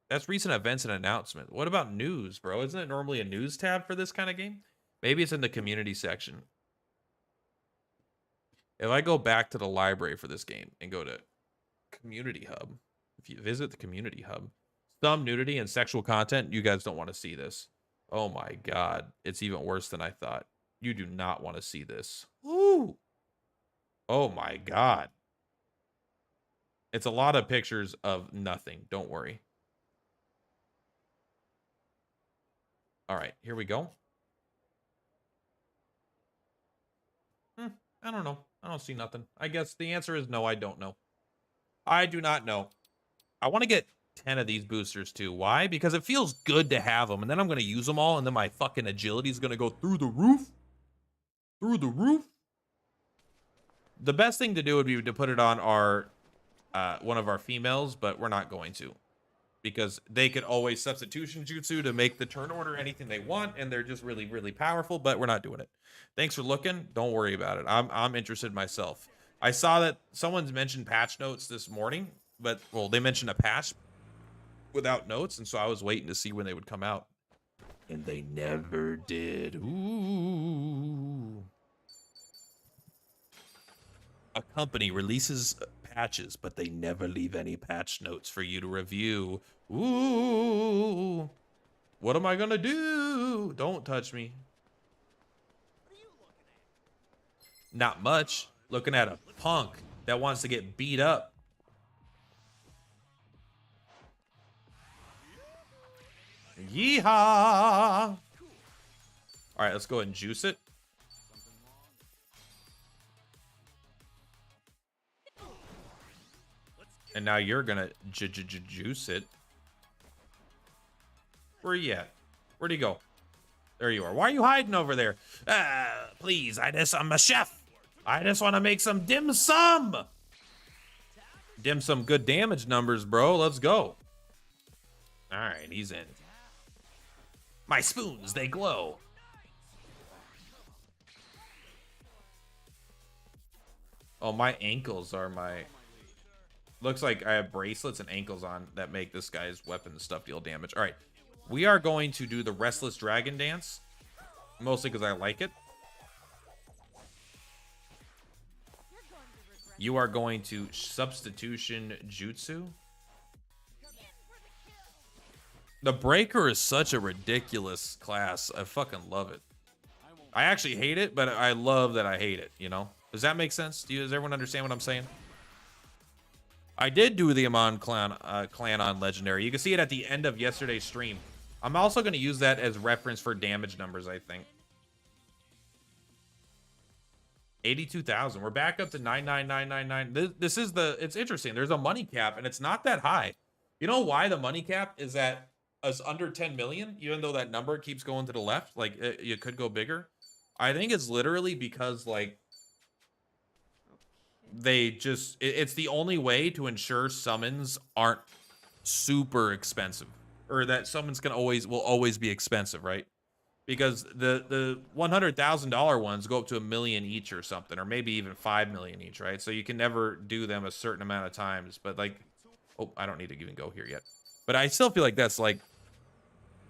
That's recent events and announcement. What about news, bro? Isn't it normally a news tab for this kind of game? Maybe it's in the community section. If I go back to the library for this game and go to Community Hub, if you visit the Community Hub, some nudity and sexual content, you guys don't want to see this. Oh my God. It's even worse than I thought. You do not want to see this. Ooh. Oh my God. It's a lot of pictures of nothing. Don't worry. All right, here we go. I don't know. I don't see nothing. I guess the answer is no, I don't know. I do not know. I want to get 10 of these boosters too. Why? Because it feels good to have them, and then I'm going to use them all, and then my fucking agility is going to go through the roof. Through the roof. The best thing to do would be to put it on our one of our females, but we're not going to. Because they could always substitution jutsu to make the turn order anything they want, and they're just really, really powerful, but we're not doing it. Thanks for looking. Don't worry about it. I'm interested myself. I saw that someone's mentioned patch notes this morning, but, well, they mentioned a patch without notes, and so I was waiting to see when they would come out. And they never did. Ooh. A company releases patches, but they never leave any patch notes for you to review. Ooh. What am I gonna do? Don't touch me. Not much. Looking at a punk that wants to get beat up. Yeehaw! All right, let's go ahead and juice it. And now you're gonna juice it. Where you at? Where'd he go? There you are. Why are you hiding over there? Please, I'm a chef. I just want to make some dim sum. Dim sum good damage numbers, bro. Let's go. All right, he's in. My spoons, they glow. Oh, my ankles are my... Looks like I have bracelets and ankles on that make this guy's weapon stuff deal damage. All right, we are going to do the Restless Dragon Dance. Mostly because I like it. You are going to Substitution Jutsu. The Breaker is such a ridiculous class. I fucking love it. I actually hate it, but I love that I hate it, you know? Does that make sense? Does everyone understand what I'm saying? I did do the Amon clan on Legendary. You can see it at the end of yesterday's stream. I'm also going to use that as reference for damage numbers, I think. 82,000. We're back up to 99999. This is it's interesting. There's a money cap, and it's not that high. You know why the money cap is at us under 10 million, even though that number keeps going to the left? Like, it could go bigger. I think it's literally because, like, they just... It's the only way to ensure summons aren't super expensive. Or that summons will always be expensive, right? Because the $100,000 ones go up to $1 million each or something, or maybe even 5 million each, right? So you can never do them a certain amount of times. But like, oh, I don't need to even go here yet. But I still feel like that's like,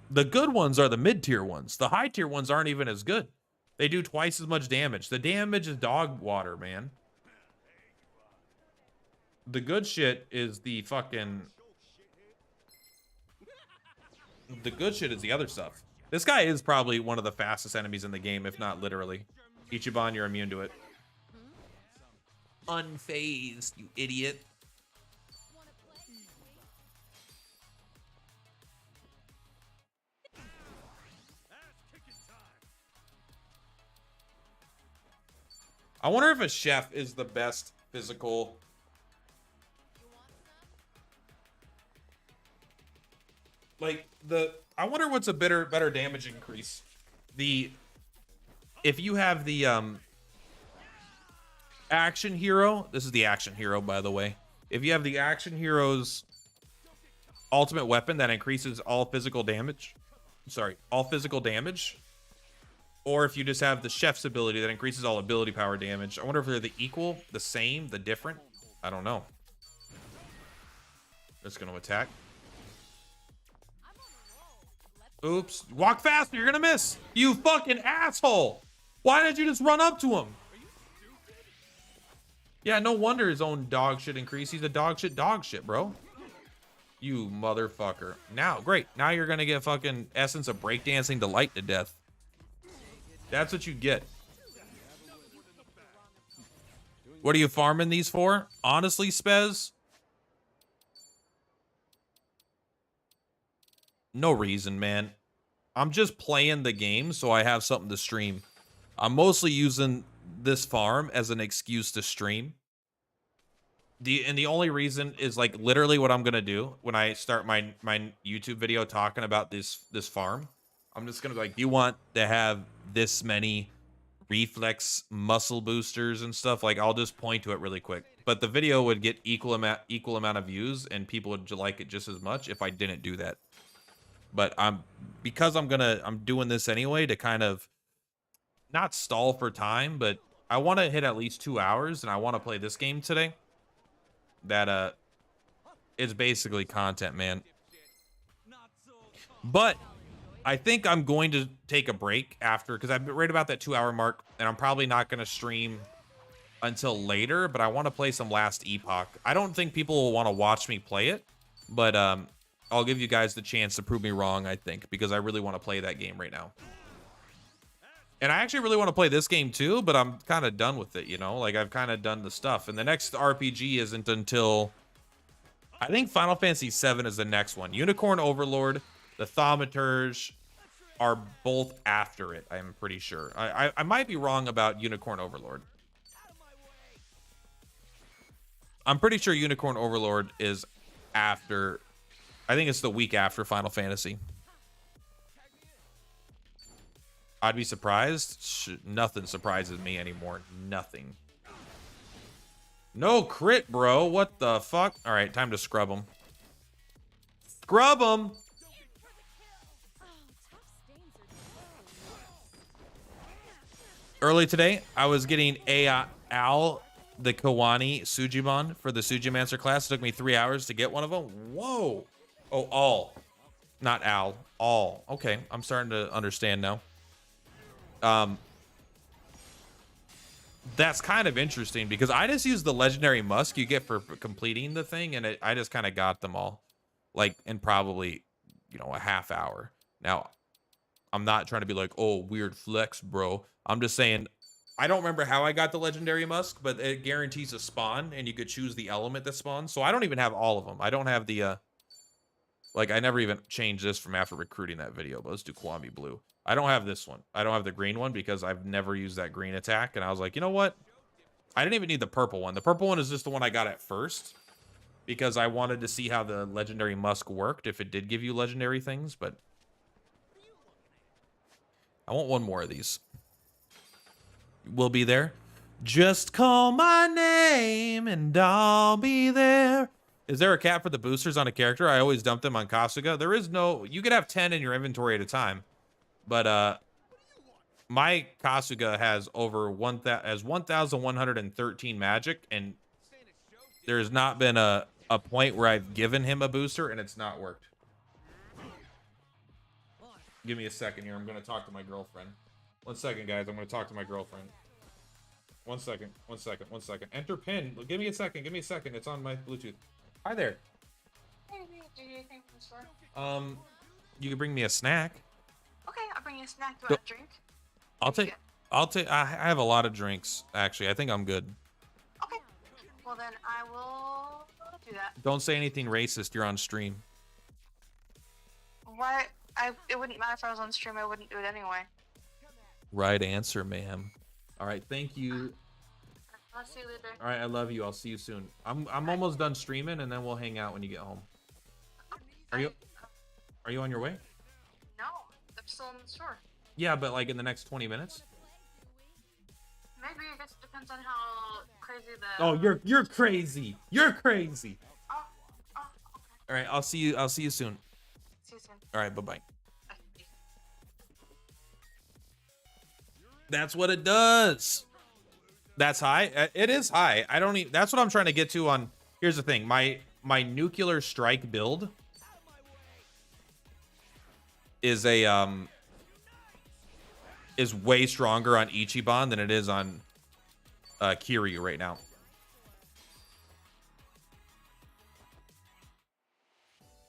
the good ones are the mid-tier ones. The high-tier ones aren't even as good. They do twice as much damage. The damage is dog water, man. The good shit is the fucking... The good shit is the other stuff. This guy is probably one of the fastest enemies in the game, if not literally. Ichiban, you're immune to it. Unfazed, you idiot. I wonder if a chef is the best physical... Like, I wonder what's a better damage increase. If you have the action hero, this is the action hero, by the way. If you have the action hero's ultimate weapon that increases all physical damage, or if you just have the chef's ability that increases all ability power damage. I wonder if they're the equal, the same, the different. I don't know. Just gonna attack. Oops. Walk faster. You're gonna miss. You fucking asshole. Why didn't you just run up to him? Yeah, no wonder his own dog shit increase. He's a dog shit, bro. You motherfucker. Now, great. Now you're gonna get fucking Essence of Breakdancing Delight to death. That's what you get. What are you farming these for? Honestly, Spez? No reason, man. I'm just playing the game so I have something to stream. I'm mostly using this farm as an excuse to stream. And the only reason is like literally what I'm gonna do when I start my YouTube video talking about this farm. I'm just gonna be like, do you want to have this many reflex muscle boosters and stuff? Like, I'll just point to it really quick. But the video would get equal amount of views, and people would like it just as much if I didn't do that. But I'm doing this anyway to kind of not stall for time, but I want to hit at least 2 hours, and I want to play this game today. That it's basically content, man. But I think I'm going to take a break after, because I'm right about that 2 hour mark, and I'm probably not going to stream until later, but I want to play some Last Epoch. I don't think people will want to watch me play it, but I'll give you guys the chance to prove me wrong, I think, because I really want to play that game right now. And I actually really want to play this game too, but I'm kind of done with it, you know? Like, I've kind of done the stuff. And the next RPG isn't until... I think Final Fantasy VII is the next one. Unicorn Overlord, the Thaumaturge are both after it, I'm pretty sure. I might be wrong about Unicorn Overlord. I'm pretty sure Unicorn Overlord is after... I think it's the week after Final Fantasy. I'd be surprised. Nothing surprises me anymore. Nothing. No crit, bro. What the fuck? All right, time to scrub them. Scrub them. Early today, I was getting Al, the Kawani Sujimon for the Sujimancer class. It took me 3 hours to get one of them. Whoa. Oh, all. Not Al. All. Okay, I'm starting to understand now. That's kind of interesting because I just used the legendary musk you get for completing the thing, and I just kind of got them all, like, in probably, you know, a half hour. Now, I'm not trying to be like, oh, weird flex, bro. I'm just saying, I don't remember how I got the legendary musk, but it guarantees a spawn, and you could choose the element that spawns. So I don't even have all of them. I don't have the, like, I never even changed this from after recruiting that video, but let's do Kwame Blue. I don't have this one. I don't have the green one because I've never used that green attack. And I was like, you know what? I didn't even need the purple one. The purple one is just the one I got at first because I wanted to see how the legendary musk worked, if it did give you legendary things. But I want one more of these. We'll be there. Just call my name and I'll be there. Is there a cap for the boosters on a character? I always dump them on Kasuga. There is no... You could have 10 in your inventory at a time. But my Kasuga has over 1,113 magic, and there's not been a point where I've given him a booster and it's not worked. Give me a second here. I'm going to talk to my girlfriend. 1 second, guys. I'm going to talk to my girlfriend. 1 second. 1 second. 1 second. Enter pin. Give me a second. Give me a second. It's on my Bluetooth. Hi there. You can bring me a snack. Okay, I'll bring you a snack. Do you want a drink? I'll take. I have a lot of drinks, actually. I think I'm good. Okay. Well, then I will do that. Don't say anything racist. You're on stream. Why? It wouldn't matter if I was on stream. I wouldn't do it anyway. Right answer, ma'am. All right, thank you. I'll see you later. All right, I love you. I'll see you soon. I'm almost done streaming, and then we'll hang out when you get home. Are you on your way? No, I'm still in the store. Yeah, but like in the next 20 minutes. Maybe. I guess it depends on how crazy the. Oh, you're crazy. You're crazy. Oh, okay. All right, I'll see you soon. See you soon. All right, bye-bye. Bye. That's what it does. That's high. It is high. I don't even. That's what I'm trying to get to on. Here's the thing. My nuclear strike build is is way stronger on Ichiban than it is on Kiryu right now.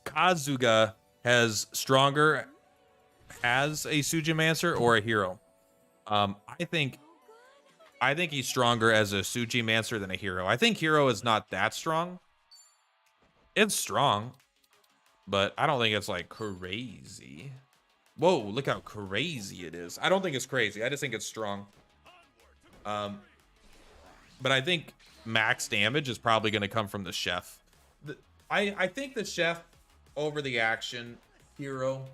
Kazuga has stronger as a Sujimancer or a hero. I think he's stronger as a Sujimancer than a hero. I think hero is not that strong. It's strong, but I don't think it's like crazy. Whoa, look how crazy it is. I don't think it's crazy. I just think it's strong. But I think max damage is probably going to come from the chef. I think the chef over the action hero.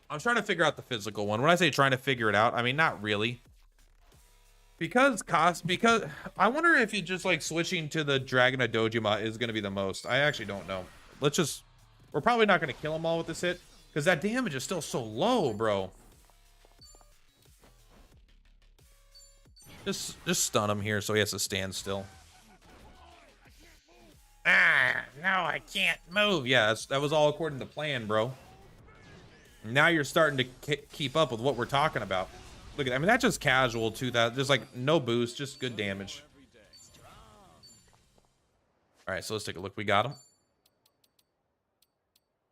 I'm trying to figure out the physical one. When I say trying to figure it out, I mean, not really. Because I wonder if you just like switching to the Dragon of Dojima is going to be the most. I actually don't know. We're probably not going to kill them all with this hit. Because that damage is still so low, bro. Just stun him here so he has to stand still. Ah, no, I can't move. Yeah, that was all according to plan, bro. Now you're starting to keep up with what we're talking about. Look at that. I mean, that's just casual, too. There's like no boost, just good damage. All right, so let's take a look. We got him.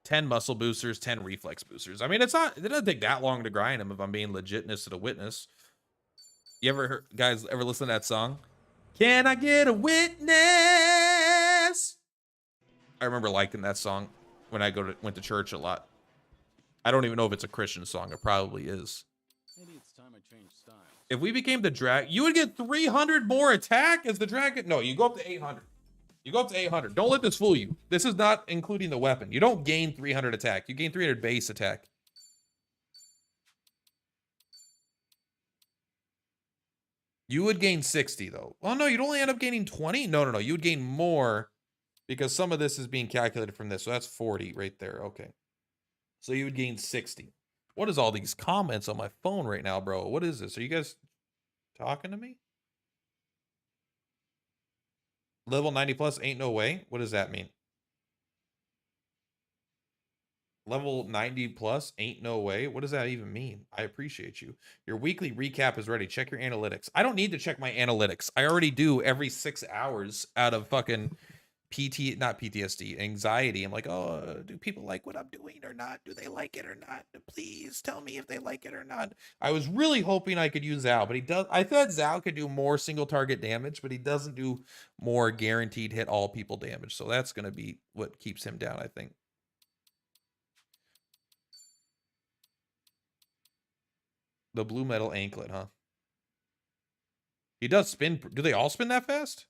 10 muscle boosters, 10 reflex boosters. I mean, it doesn't take that long to grind them if I'm being legitness to the witness. You ever heard, guys, ever listen to that song? Can I get a witness? I remember liking that song when I went to church a lot. I don't even know if it's a Christian song. It probably is. Maybe it's time I change styles. If we became the drag, you would get 300 more attack as the dragon. No, you go up to 800. You go up to 800. Don't let this fool you. This is not including the weapon. You don't gain 300 attack. You gain 300 base attack. You would gain 60 though. Well, no, you'd only end up gaining 20. No. You would gain more because some of this is being calculated from this. So that's 40 right there. Okay. So you would gain 60. What is all these comments on my phone right now, bro? What is this? Are you guys talking to me? Level 90 plus ain't no way. What does that mean? Level 90 plus ain't no way. What does that even mean? I appreciate you. Your weekly recap is ready. Check your analytics. I don't need to check my analytics. I already do every 6 hours out of fucking not PTSD, anxiety. I'm like, oh, do people like what I'm doing or not? Do they like it or not? Please tell me if they like it or not. I was really hoping I could use Zao, but he does. I thought Zao could do more single target damage, but he doesn't do more guaranteed hit all people damage. So that's going to be what keeps him down, I think. The blue metal anklet, huh? He does spin. Do they all spin that fast?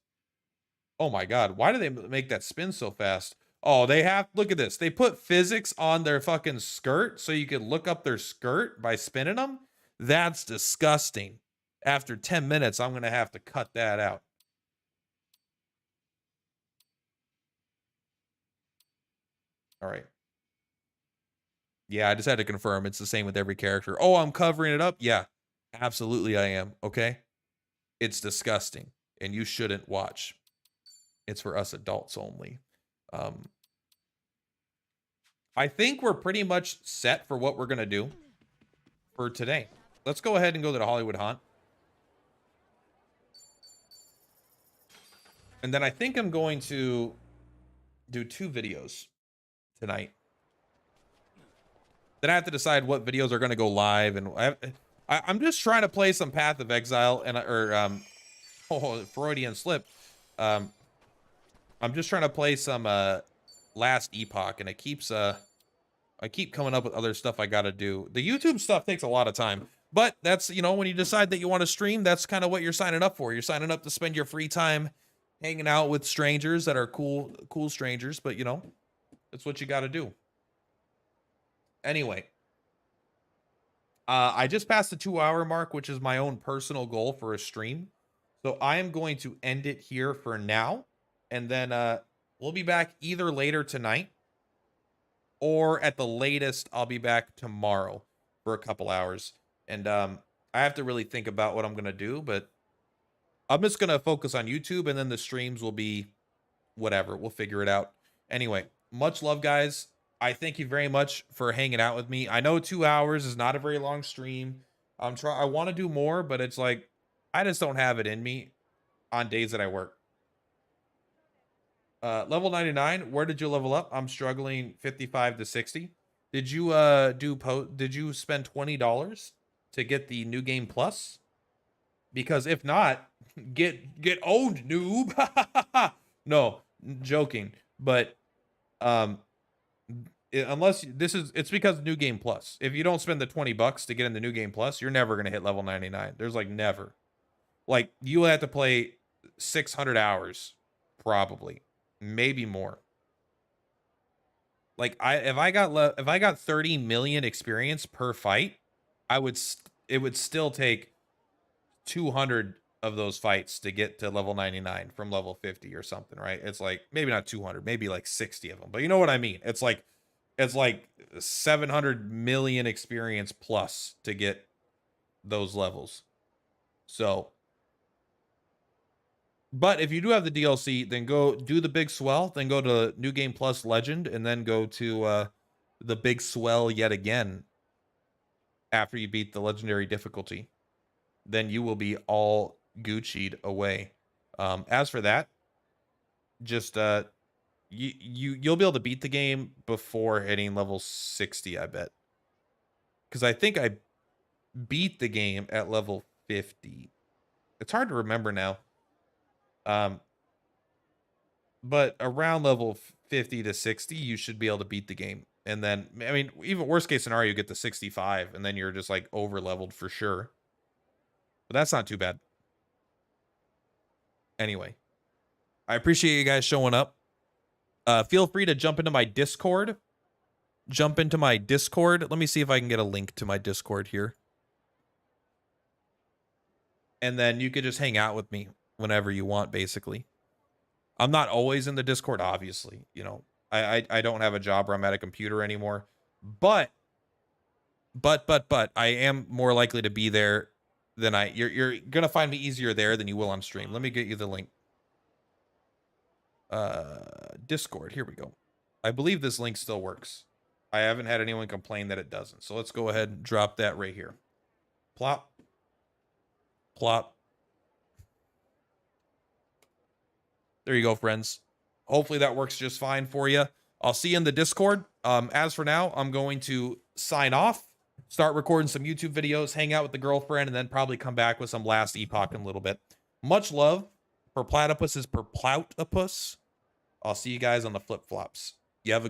Oh my God. Why do they make that spin so fast? Oh, they have, look at this. They put physics on their fucking skirt so you can look up their skirt by spinning them. That's disgusting. After 10 minutes, I'm going to have to cut that out. All right. Yeah, I just had to confirm. It's the same with every character. Oh, I'm covering it up? Yeah, absolutely I am. Okay? It's disgusting, and you shouldn't watch. It's for us adults only. I think we're pretty much set for what we're going to do for today. Let's go ahead and go to the Hollywood Haunt. And then I think I'm going to do 2 videos tonight. Then I have to decide what videos are going to go live, and I'm just trying to play some Path of Exile and Freudian slip. I'm just trying to play some Last Epoch, and it keeps I keep coming up with other stuff I got to do. The YouTube stuff takes a lot of time, but that's, you know, when you decide that you want to stream, that's kind of what you're signing up for. You're signing up to spend your free time hanging out with strangers that are cool strangers, but you know, that's what you got to do. Anyway, I just passed the 2-hour mark, which is my own personal goal for a stream. So I am going to end it here for now. And then we'll be back either later tonight or at the latest, I'll be back tomorrow for a couple hours. And I have to really think about what I'm going to do, but I'm just going to focus on YouTube, and then the streams will be whatever. We'll figure it out. Anyway, much love, guys. I thank you very much for hanging out with me. I know 2 hours is not a very long stream. I want to do more, but it's like, I just don't have it in me on days that I work. Level 99, where did you level up? I'm struggling 55 to 60. Did you did you spend $20 to get the new game plus? Because if not, get owned, noob. No, joking. But unless it's because new game plus. If you don't spend the $20 to get in the new game plus, you're never gonna hit level 99. There's like never. Like you have to play 600 hours, probably, maybe more. Like if I got 30 million experience per fight, it would still take 200 of those fights to get to level 99 from level 50 or something, right? It's like maybe not 200, maybe like 60 of them, but you know what I mean? It's like 700 million experience plus to get those levels. So, but if you do have the DLC, then go do the big swell, then go to New Game Plus Legend, and then go to the big swell yet again after you beat the legendary difficulty. Then you will be all Gucci'd away. As for that, just you'll be able to beat the game before hitting level 60, I bet. Because I think I beat the game at level 50. It's hard to remember now. But around level 50 to 60, you should be able to beat the game. And then, I mean, even worst case scenario, you get to 65, and then you're just like over leveled for sure. But that's not too bad. Anyway, I appreciate you guys showing up. Feel free to jump into my Discord. Let me see if I can get a link to my Discord here. And then you could just hang out with me whenever you want, basically. I'm not always in the Discord, obviously. You know, I don't have a job where I'm at a computer anymore. But I am more likely to be there than you're gonna find me easier there than you will on stream. Let me get you the link. Discord, here we go. I believe this link still works. I haven't had anyone complain that it doesn't. So let's go ahead and drop that right here. Plop. Plop. There you go, friends. Hopefully that works just fine for you. I'll see you in the Discord. As for now, I'm going to sign off, start recording some YouTube videos, hang out with the girlfriend, and then probably come back with some Last Epoch in a little bit. Much love. Per platypus is per ploutopus. I'll see you guys on the flip-flops. You have a good